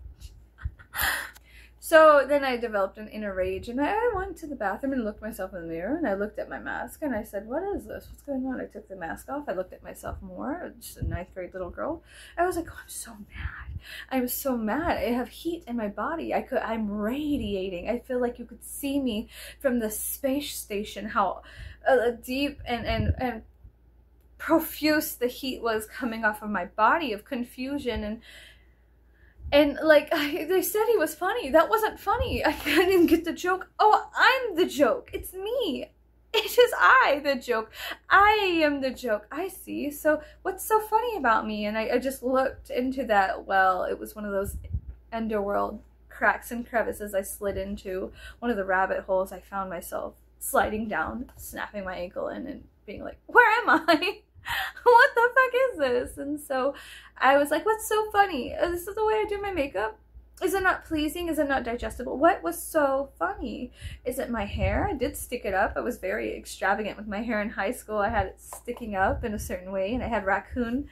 So then I developed an inner rage, and I went to the bathroom and looked myself in the mirror, and I looked at my mask, and I said, what is this? What's going on? I took the mask off. I looked at myself more, just a 9th grade little girl. I was like, oh, I'm so mad. I was so mad. I have heat in my body. I'm radiating. I feel like you could see me from the space station, how deep and profuse the heat was coming off of my body, of confusion and like, they said he was funny. That wasn't funny. I didn't get the joke. Oh, I'm the joke. It's me. It is I, the joke. I am the joke. I see. So what's so funny about me? And I just looked into that. Well, it was one of those underworld cracks and crevices I slid into. One of the rabbit holes I found myself sliding down, snapping my ankle in and being like, where am I? What the fuck is this? And so I was like, what's so funny? This is the way I do my makeup. Is it not pleasing? Is it not digestible? What was so funny? Is it my hair? I did stick it up. I was very extravagant with my hair in high school. I had it sticking up in a certain way, and I had raccoon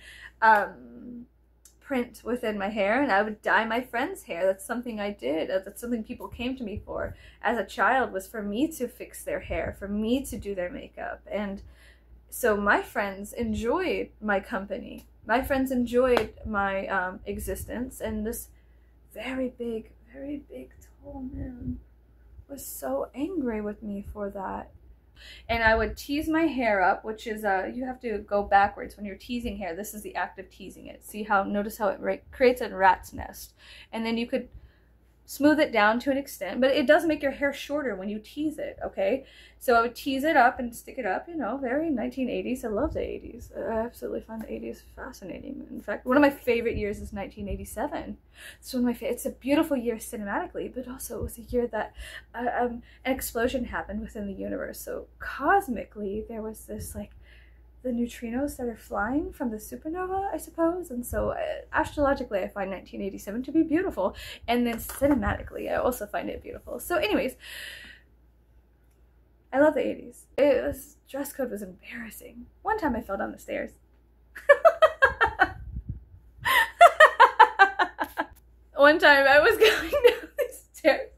print within my hair, and I would dye my friend's hair. That's something I did. That's something people came to me for as a child, was for me to fix their hair, for me to do their makeup. And so my friends enjoyed my company. My friends enjoyed my existence, and this very big, tall man was so angry with me for that. And I would tease my hair up, which is, you have to go backwards when you're teasing hair. This is the act of teasing it. See how, notice how it creates a rat's nest. And then you could smooth it down to an extent, but it does make your hair shorter when you tease it, okay? So I would tease it up and stick it up, you know, very 1980s. I love the 80s. I absolutely find the 80s fascinating. In fact, one of my favorite years is 1987. It's one of my it's a beautiful year cinematically, but also it was a year that an explosion happened within the universe. So cosmically, there was this like the neutrinos that are flying from the supernova, I suppose. And so astrologically, I find 1987 to be beautiful. And then cinematically, I also find it beautiful. So anyways, I love the 80s. Dress code was embarrassing. One time I fell down the stairs. One time I was going down the stairs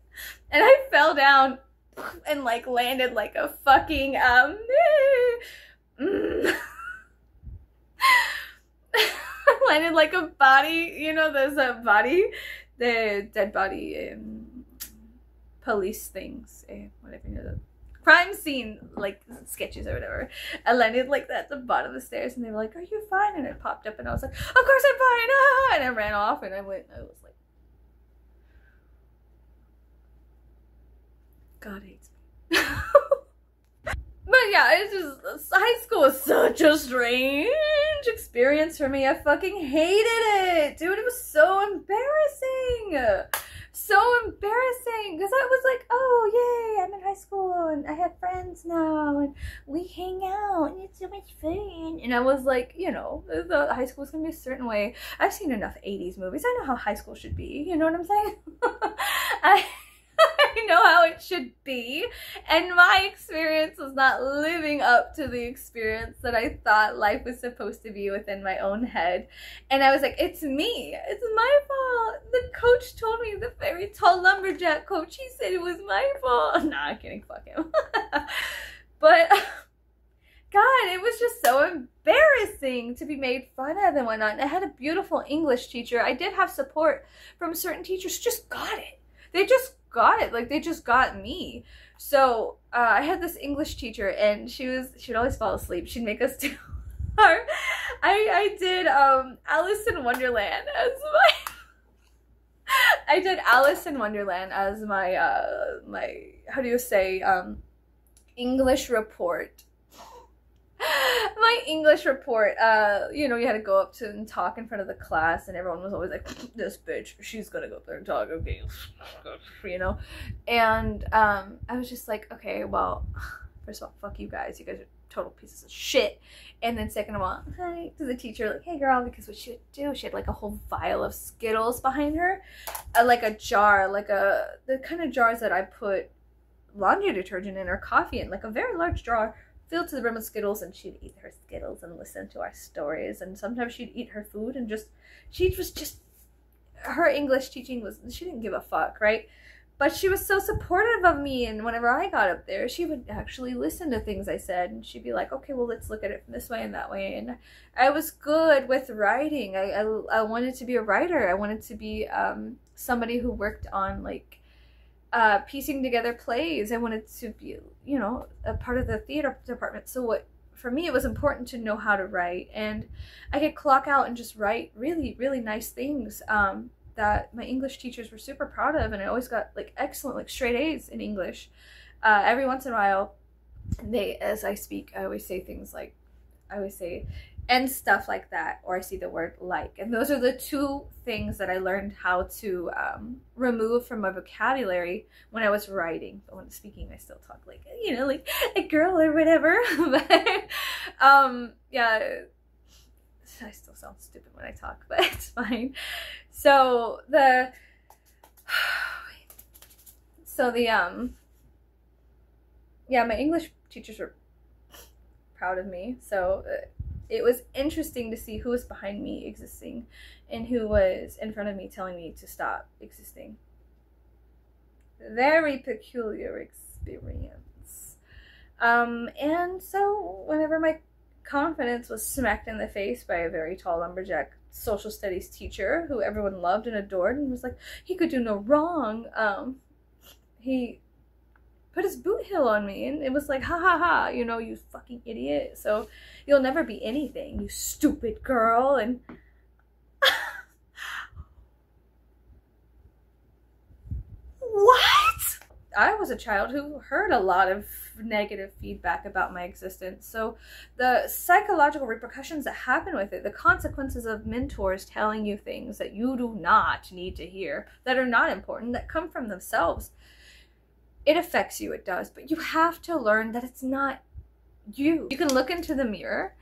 and I fell down and like landed like a fucking landed like a body, you know, there's a body, the dead body police things, whatever, you know, the crime scene like sketches or whatever. I landed like that at the bottom of the stairs and they were like, "Are you fine?" And I popped up and I was like, "Of course I'm fine!" Ah! And I ran off and I was like, God hates me. But yeah, it's just, high school was such a strange experience for me. I fucking hated it. Dude, it was so embarrassing. So embarrassing. Because I was like, oh, yay, I'm in high school and I have friends now and we hang out and it's so much fun. And I was like, you know, the high school is going to be a certain way. I've seen enough 80s movies. I know how high school should be. You know what I'm saying? I know how it should be, and my experience was not living up to the experience that I thought life was supposed to be within my own head. And I was like, it's me, it's my fault. The coach told me, the very tall lumberjack coach, he said it was my fault. Nah, I'm kidding, fuck him. But God, it was just so embarrassing to be made fun of and whatnot. And I had a beautiful English teacher. I did have support from certain teachers, just got it. They just got it, like they just got me. So I had this English teacher and she would always fall asleep. She'd make us do her. I did Alice in Wonderland as my I did Alice in Wonderland as my my, how do you say, English report. My English report, you know, you had to go up to and talk in front of the class and everyone was always like, this bitch, she's gonna go up there and talk, okay, you know. And I was just like, okay, well, first of all, fuck you guys are total pieces of shit. And then second of all, hi to the teacher, like, hey girl, because what she would do, she had like a whole vial of Skittles behind her, like a jar, like the kind of jars that I put laundry detergent in or coffee in, like a very large jar filled to the brim with Skittles, and she'd eat her Skittles and listen to our stories, and sometimes she'd eat her food and her English teaching was, she didn't give a fuck, right? But she was so supportive of me, and whenever I got up there, she would actually listen to things I said, and she'd be like, okay, well, let's look at it from this way and that way. And I was good with writing. I wanted to be a writer. I wanted to be somebody who worked on, like, piecing together plays. I wanted to be, you know, a part of the theater department. So for me, it was important to know how to write, and I could clock out and just write really, really nice things that my English teachers were super proud of, and I always got like excellent, like straight A's in English. Every once in a while, as I speak, I always say things like, I always say and stuff like that, or I see the word like, and those are the two things that I learned how to remove from my vocabulary when I was writing. But when speaking, I still talk like, you know, like a girl or whatever. But yeah, I still sound stupid when I talk, but it's fine. So yeah, my English teachers were proud of me. So it was interesting to see who was behind me existing and who was in front of me telling me to stop existing. Very peculiar experience. And so whenever my confidence was smacked in the face by a very tall lumberjack social studies teacher who everyone loved and adored and was like, he could do no wrong, he put his boot heel on me, and it was like, ha ha ha, you know, you fucking idiot, so you'll never be anything, you stupid girl. And what? I was a child who heard a lot of negative feedback about my existence, so the psychological repercussions that happen with it, the consequences of mentors telling you things that you do not need to hear, that are not important, that come from themselves, it affects you, it does, but you have to learn that it's not You can look into the mirror.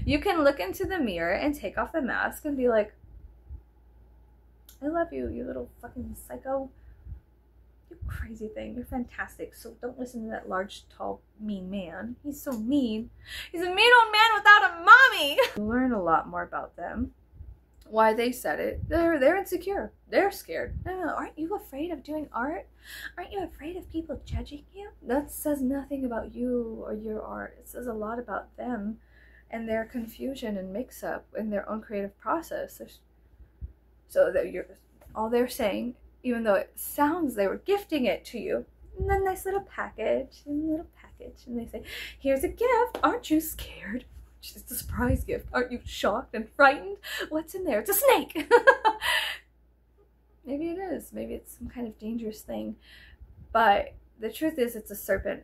You can look into the mirror and take off the mask and be like, I love you, you little fucking psycho. You crazy thing. You're fantastic. So don't listen to that large, tall, mean man. He's so mean. He's a mean old man without a mommy. You learn a lot more about them. Why they said it. They're insecure. They're scared. No, aren't you afraid of doing art? Aren't you afraid of people judging you? That says nothing about you or your art. It says a lot about them and their confusion and mix-up in their own creative process. So that all they're saying, even though it sounds they were gifting it to you, in a nice little package, and they say, here's a gift. Aren't you scared? It's a surprise gift. Aren't you shocked and frightened? What's in there? It's a snake. Maybe it is. Maybe it's some kind of dangerous thing. But the truth is, it's a serpent.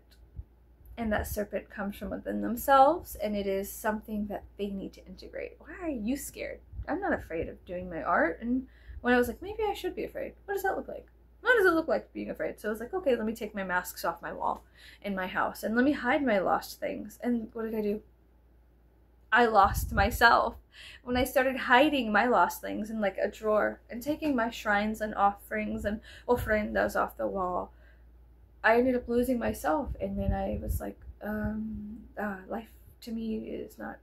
And that serpent comes from within themselves, and it is something that they need to integrate. Why are you scared? I'm not afraid of doing my art. And when I was like, maybe I should be afraid. What does that look like? What does it look like being afraid? So I was like, okay, let me take my masks off my wall in my house and let me hide my lost things. And what did I do? I lost myself. When I started hiding my lost things in like a drawer and taking my shrines and offerings and ofrendas off the wall, I ended up losing myself. And then I was like, life to me is not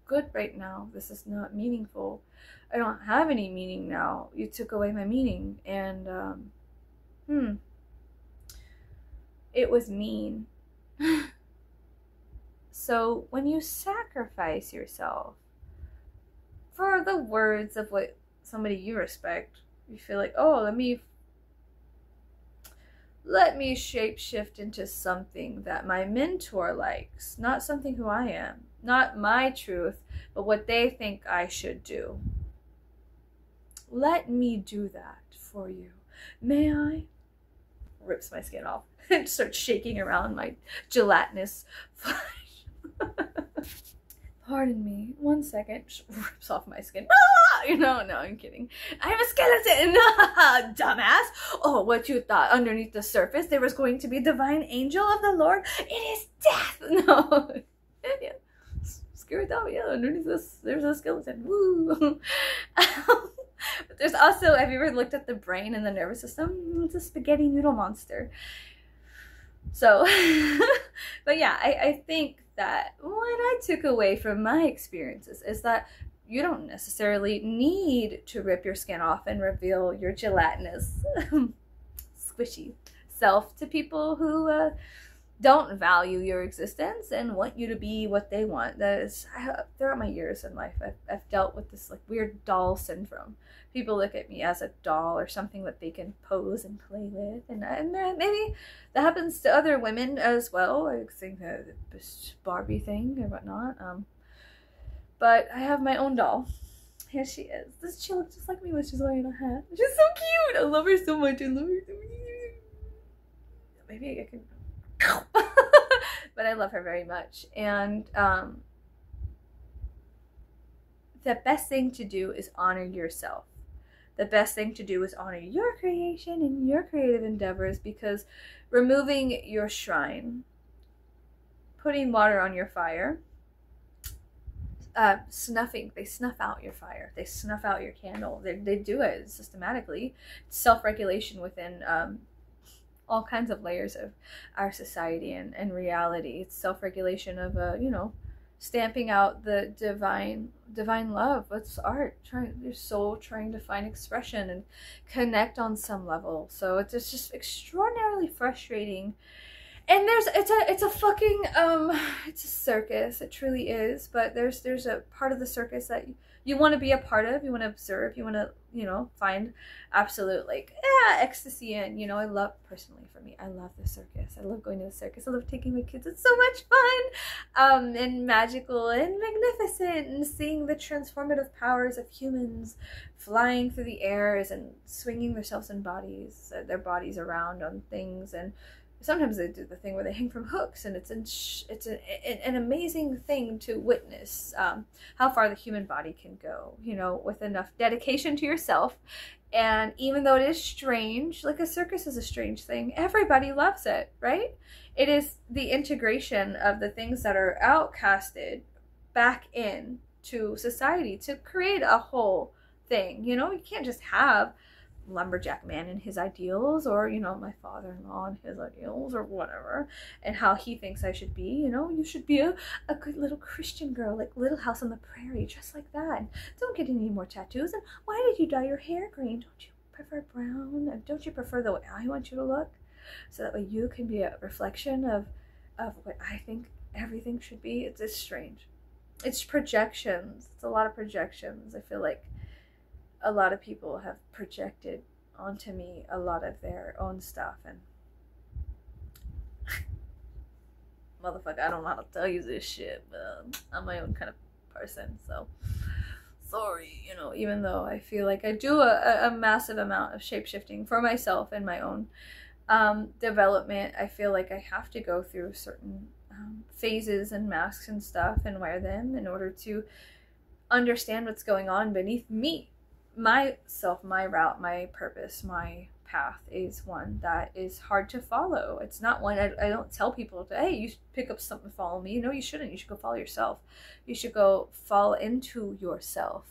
good right now. This is not meaningful. I don't have any meaning now. You took away my meaning. And it was mean. So when you sacrifice yourself for the words of what somebody you respect, you feel like, oh, let me shapeshift into something that my mentor likes, not something who I am, not my truth, but what they think I should do. Let me do that for you. May I? Rips my skin off and starts shaking around my gelatinous flesh. Pardon me, 1 second. Just rips off my skin. You know, no, I'm kidding. I'm a skeleton, dumbass. Oh, what you thought? Underneath the surface, there was going to be a divine angel of the Lord. It is death. No, yeah. Screw it out. Yeah, underneath this, there's a skeleton. Woo. But there's also, have you ever looked at the brain and the nervous system? It's a spaghetti noodle monster. So, but yeah, I think that what I took away from my experiences is that you don't necessarily need to rip your skin off and reveal your gelatinous, squishy self to people who don't value your existence and want you to be what they want. That is, throughout my years in life, I've dealt with this like weird doll syndrome. People look at me as a doll or something that they can pose and play with, and maybe that happens to other women as well. I think the Barbie thing or whatnot. But I have my own doll. Here she is. She looks just like me when she's wearing a hat. She's so cute. I love her so much. I love her so much. Maybe I can. But I love her very much. And the best thing to do is honor yourself. The best thing to do is honor your creation and your creative endeavors, because removing your shrine, putting water on your fire, snuffing, they snuff out your fire, they snuff out your candle, they do it systematically. Self-regulation within all kinds of layers of our society and reality. It's self-regulation of stamping out the divine love. It's art, your soul trying to find expression and connect on some level. So it's just extraordinarily frustrating. And it's a fucking it's a circus. It truly is. But there's a part of the circus that you want to be a part of. You want to observe. You want to find absolute ecstasy in. I love, personally for me, I love the circus. I love going to the circus. I love taking my kids. It's so much fun, and magical and magnificent, and seeing the transformative powers of humans flying through the airs and swinging themselves in their bodies around on things. And sometimes they do the thing where they hang from hooks, and it's an amazing thing to witness how far the human body can go, with enough dedication to yourself. And even though it is strange, like a circus is a strange thing, everybody loves it, right? It is the integration of the things that are outcasted back in to society to create a whole thing. You know, you can't just have lumberjack man and his ideals, or, you know, my father-in-law and his ideals, or whatever, and how he thinks I should be. You know, you should be a good little Christian girl, like Little House on the Prairie, just like that. And don't get any more tattoos. And why did you dye your hair green? Don't you prefer brown? And don't you prefer the way I want you to look? So that way you can be a reflection of what I think everything should be. It's strange. It's projections. It's a lot of projections. I feel like a lot of people have projected onto me a lot of their own stuff, and motherfucker, I don't know how to tell you this shit, but I'm my own kind of person, so sorry, you know, even though I feel like I do a massive amount of shape-shifting for myself and my own development. I feel like I have to go through certain phases and masks and stuff and wear them in order to understand what's going on beneath me. Myself, my route, my purpose, my path is one that is hard to follow. It's not one I don't tell people to, hey, you should pick up something, follow me. No, you shouldn't. You should go follow yourself. You should go fall into yourself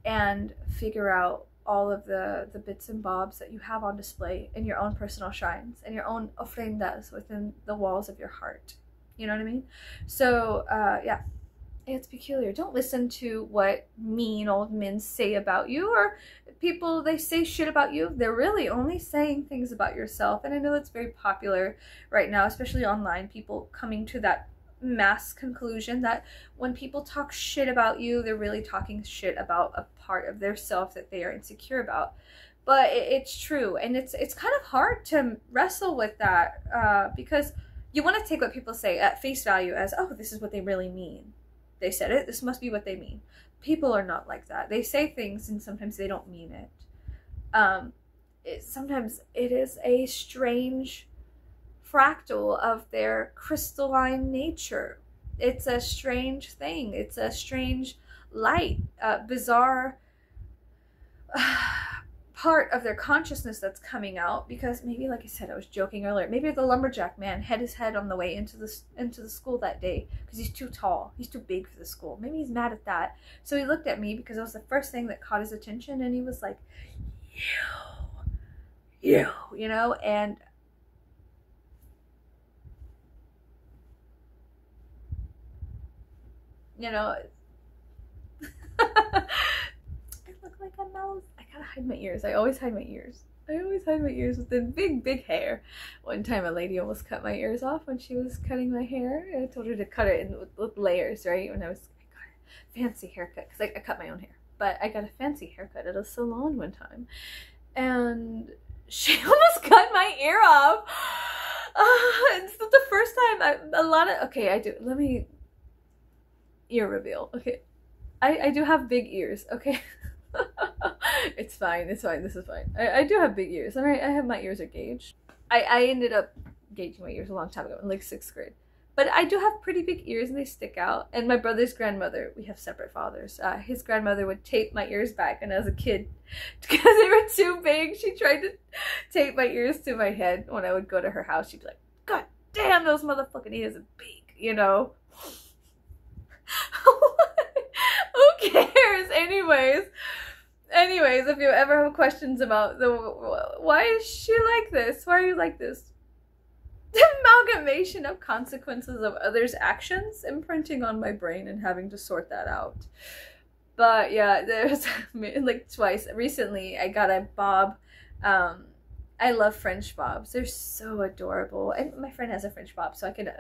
and figure out all of the bits and bobs that you have on display in your own personal shrines and your own ofrendas within the walls of your heart. You know what I mean? So yeah, it's peculiar. Don't listen to what mean old men say about you, or people, they say shit about you. They're really only saying things about yourself. And I know that's very popular right now, especially online, people coming to that mass conclusion that when people talk shit about you, they're really talking shit about a part of their self that they are insecure about. But it's true, and it's kind of hard to wrestle with that because you want to take what people say at face value as, oh, this is what they really mean. They said it, this must be what they mean. People are not like that. They say things and sometimes they don't mean it. Sometimes it is a strange fractal of their crystalline nature. It's a strange thing. It's a strange light, bizarre part of their consciousness that's coming out, because maybe, like I said, I was joking earlier, maybe the lumberjack man had his head on the way into the school that day because he's too tall, he's too big for the school. Maybe he's mad at that, so he looked at me because it was the first thing that caught his attention, and he was like, you know, and you know, I look like a mouse. I gotta hide my ears. I always hide my ears. I always hide my ears with the big hair. One time a lady almost cut my ears off when she was cutting my hair. I told her to cut it with layers, right? When I got a fancy haircut, because I cut my own hair. But I got a fancy haircut at a salon one time. And she almost cut my ear off. It's the first time let me ear reveal. Okay, I do have big ears. Okay. It's fine, this is fine. I do have big ears, and I have my ears are gauged. I ended up gauging my ears a long time ago, in like 6th grade. But I do have pretty big ears, and they stick out. And my brother's grandmother, we have separate fathers, his grandmother would tape my ears back when I was a kid because they were too big. She tried to tape my ears to my head when I would go to her house. She'd be like, God damn, those motherfucking ears are big, you know? Who cares? Anyways, if you ever have questions about why is she like this? Why are you like this? The amalgamation of consequences of others' actions imprinting on my brain and having to sort that out. But yeah, there's like twice. Recently, I got a bob. I love French bobs. They're so adorable. And my friend has a French bob, so I can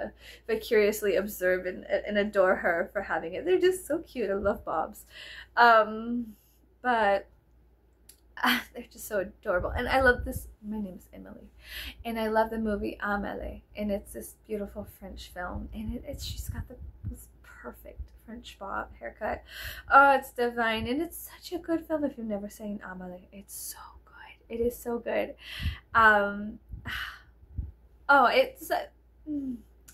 vicariously observe and adore her for having it. They're just so cute. I love bobs. But they're just so adorable. And I love this. My name is Emily. And I love the movie Amélie. And it's this beautiful French film. And she's got this perfect French bob haircut. Oh, it's divine. And it's such a good film if you've never seen Amélie. It's so good. It is so good. Oh,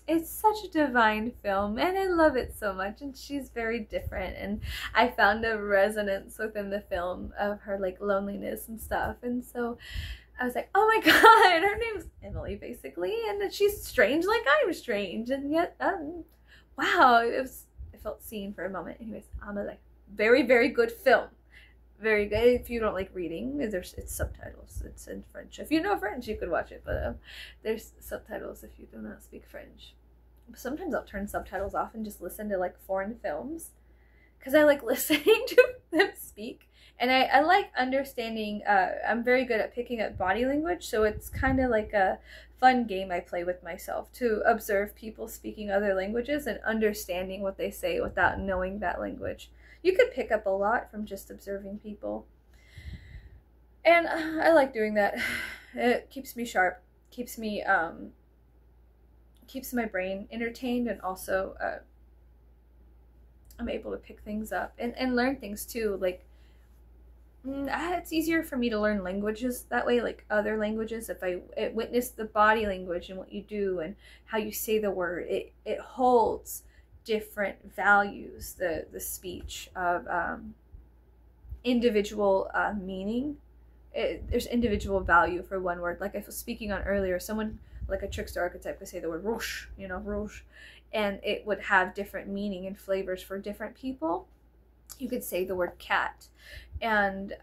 it's such a divine film, and I love it so much, and she's very different, and I found a resonance within the film of her like loneliness and stuff, and so I was like, oh my god, her name's Emily, basically, and she's strange like I'm strange, and yet, wow, it felt seen for a moment. Anyways, Amelie, very, very good film. Very good. If you don't like reading, it's subtitles. It's in French. If you know French, you could watch it, but there's subtitles if you do not speak French. Sometimes I'll turn subtitles off and just listen to like foreign films because I like listening to them speak, and I like understanding. I'm very good at picking up body language, so it's kind of like a fun game I play with myself to observe people speaking other languages and understanding what they say without knowing that language. You could pick up a lot from just observing people. And I like doing that. It keeps me sharp, keeps me, keeps my brain entertained, and also I'm able to pick things up and learn things too. Like, it's easier for me to learn languages that way, like other languages, if I witness the body language and what you do and how you say the word. It holds different values, the speech of individual meaning. There's individual value for one word. Like I was speaking on earlier, someone like a trickster archetype could say the word rouge, you know, rouge, and it would have different meaning and flavors for different people. You could say the word cat, and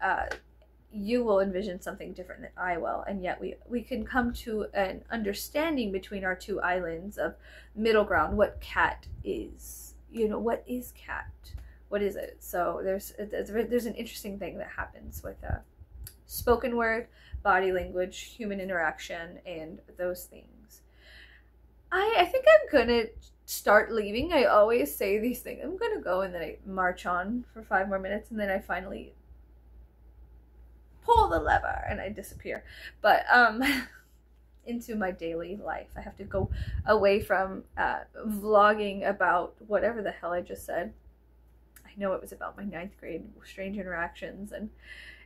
you will envision something different than I will, and yet we can come to an understanding between our two islands of middle ground, what cat is. You know, what is cat? What is it? So there's an interesting thing that happens with spoken word, body language, human interaction, and those things. I think I'm gonna start leaving. I always say these things. I'm gonna go, and then I march on for 5 more minutes, and then I finally pull the lever and I disappear. But into my daily life. I have to go away from vlogging about whatever the hell I just said. I know it was about my 9th grade strange interactions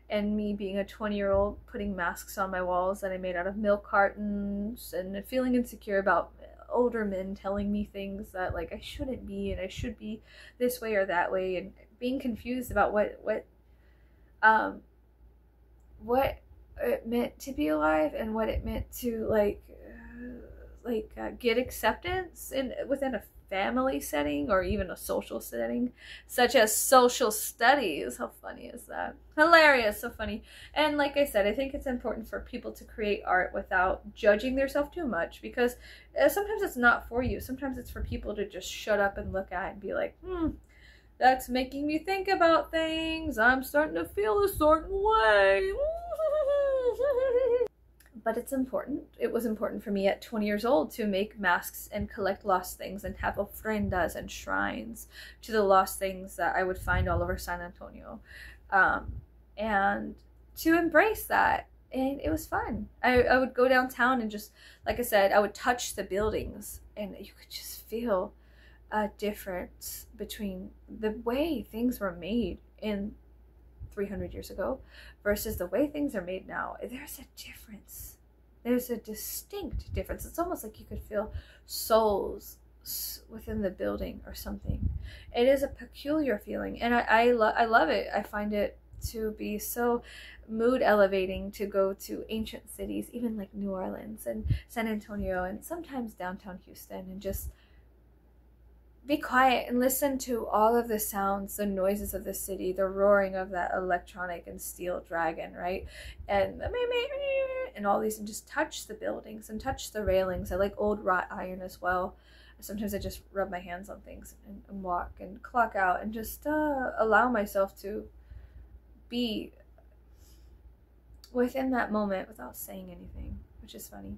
and me being a 20-year-old putting masks on my walls that I made out of milk cartons, and feeling insecure about older men telling me things that like I shouldn't be, and I should be this way or that way, and being confused about what it meant to be alive and what it meant to get acceptance within a family setting or even a social setting, such as social studies. How funny is that? Hilarious, so funny. And like I said, I think it's important for people to create art without judging themselves too much, because sometimes it's not for you. Sometimes it's for people to just shut up and look at it and be like, that's making me think about things. I'm starting to feel a certain way. But it's important. It was important for me at 20 years old to make masks and collect lost things and have ofrendas and shrines to the lost things that I would find all over San Antonio. And to embrace that. And it was fun. I would go downtown and just, like I said, I would touch the buildings, and you could just feel a difference between the way things were made in 300 years ago versus the way things are made now. There's a difference. There's a distinct difference. It's almost like you could feel souls within the building or something. It is a peculiar feeling, and I love it. I find it to be so mood elevating to go to ancient cities, even like New Orleans and San Antonio and sometimes downtown Houston, and just be quiet and listen to all of the sounds, the noises of the city, the roaring of that electronic and steel dragon, right? And all these, and just touch the buildings and touch the railings. I like old wrought iron as well. Sometimes I just rub my hands on things and walk and clock out and just allow myself to be within that moment without saying anything, which is funny.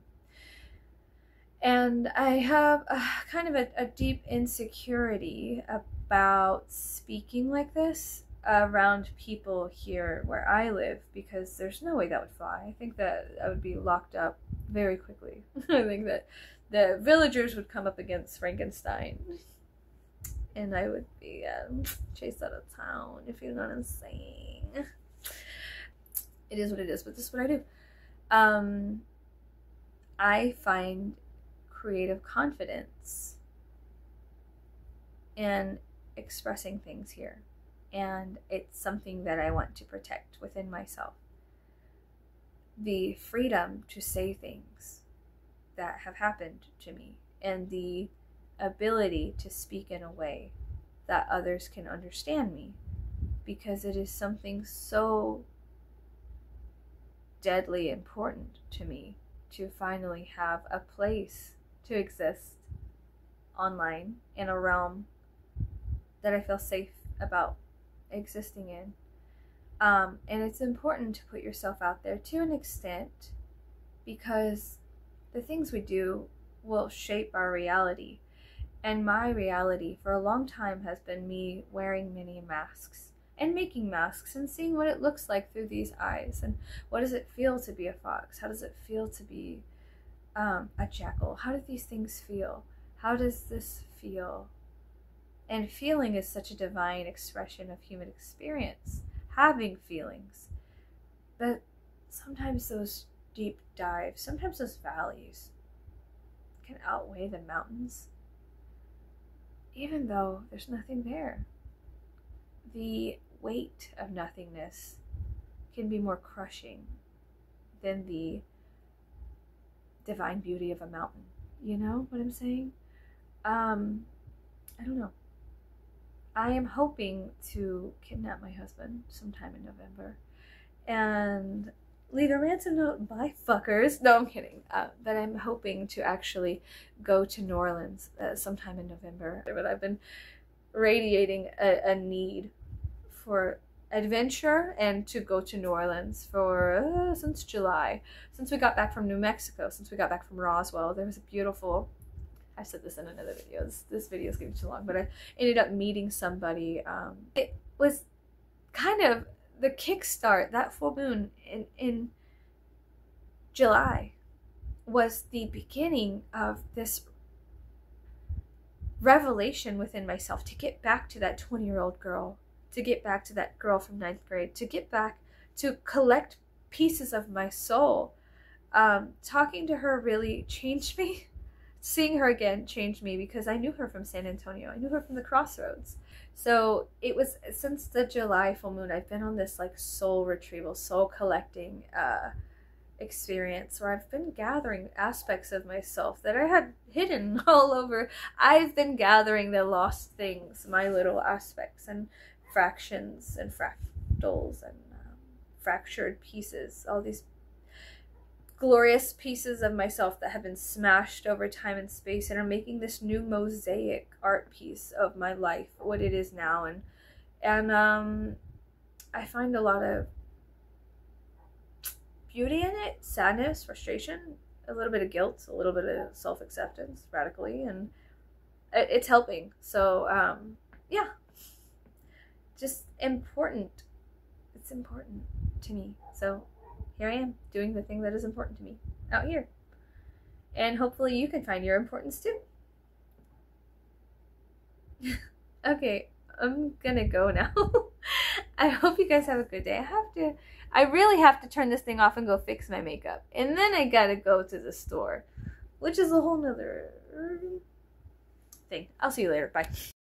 And I have kind of a deep insecurity about speaking like this around people here where I live, because there's no way that would fly. I think that I would be locked up very quickly. I think that the villagers would come up against Frankenstein and I would be chased out of town, if you know what I'm saying. It is what it is, but this is what I do. I find creative confidence in expressing things here, and it's something that I want to protect within myself. the freedom to say things that have happened to me, and the ability to speak in a way that others can understand me, because it is something so deadly important to me to finally have a place to exist online in a realm that I feel safe about existing in. And it's important to put yourself out there to an extent, because the things we do will shape our reality. And my reality for a long time has been me wearing many masks and making masks and seeing what it looks like through these eyes. And what does it feel to be a fox? How does it feel to be a jackal? How do these things feel? How does this feel? And feeling is such a divine expression of human experience, having feelings. But sometimes those deep dives, sometimes those valleys can outweigh the mountains, even though there's nothing there. The weight of nothingness can be more crushing than the divine beauty of a mountain. You know what I'm saying? I don't know. I am hoping to kidnap my husband sometime in November and leave a ransom note. Bye, fuckers. No, I'm kidding. But I'm hoping to actually go to New Orleans sometime in November. But I've been radiating a need for adventure and to go to New Orleans for since July. Since we got back from New Mexico, since we got back from Roswell, there was a beautiful... I said this in another video. This video is getting too long, but I ended up meeting somebody. It was kind of the kickstart. That full moon in July was the beginning of this revelation within myself to get back to that 20-year-old girl, to get back to that girl from 9th grade, to get back to collect pieces of my soul. Talking to her really changed me. Seeing her again changed me, because I knew her from San Antonio. I knew her from the Crossroads. So it was since the July full moon, I've been on this like soul retrieval, soul collecting experience where I've been gathering aspects of myself that I had hidden all over. I've been gathering the lost things, my little aspects and fractions and fractals and fractured pieces, all these glorious pieces of myself that have been smashed over time and space and are making this new mosaic art piece of my life, what it is now. And I find a lot of beauty in it, sadness, frustration, a little bit of guilt, a little bit of self-acceptance, radically, and it's helping. So yeah, just important. It's important to me. So here I am, doing the thing that is important to me out here. And hopefully you can find your importance too. Okay, I'm gonna go now. I hope you guys have a good day. I really have to turn this thing off and go fix my makeup. And then I gotta go to the store, which is a whole nother thing. I'll see you later. Bye.